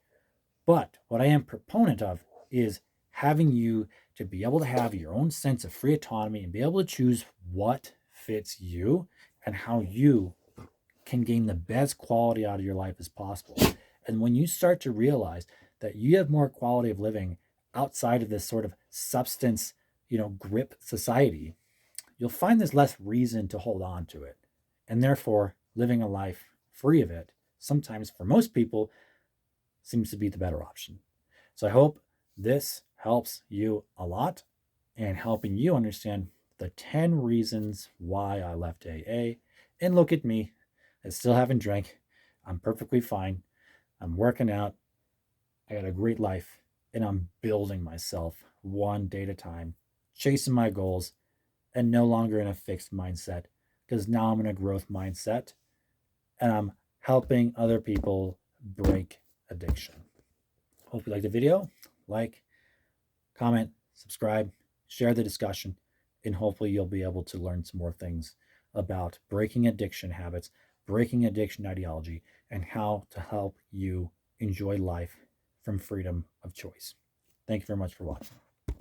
But what I am proponent of is having you to be able to have your own sense of free autonomy and be able to choose what fits you and how you can gain the best quality out of your life as possible. And when you start to realize that you have more quality of living outside of this sort of substance, grip society, you'll find there's less reason to hold on to it. And therefore, living a life free of it, sometimes for most people, seems to be the better option. So I hope this helps you a lot and helping you understand the 10 reasons why I left AA. And look at me, I still haven't drank. I'm perfectly fine. I'm working out. I got a great life and I'm building myself one day at a time, chasing my goals and no longer in a fixed mindset because now I'm in a growth mindset and I'm helping other people break addiction. Hope you liked the video. Like, comment, subscribe, share the discussion, and hopefully you'll be able to learn some more things about breaking addiction habits, breaking addiction ideology, and how to help you enjoy life from freedom of choice. Thank you very much for watching.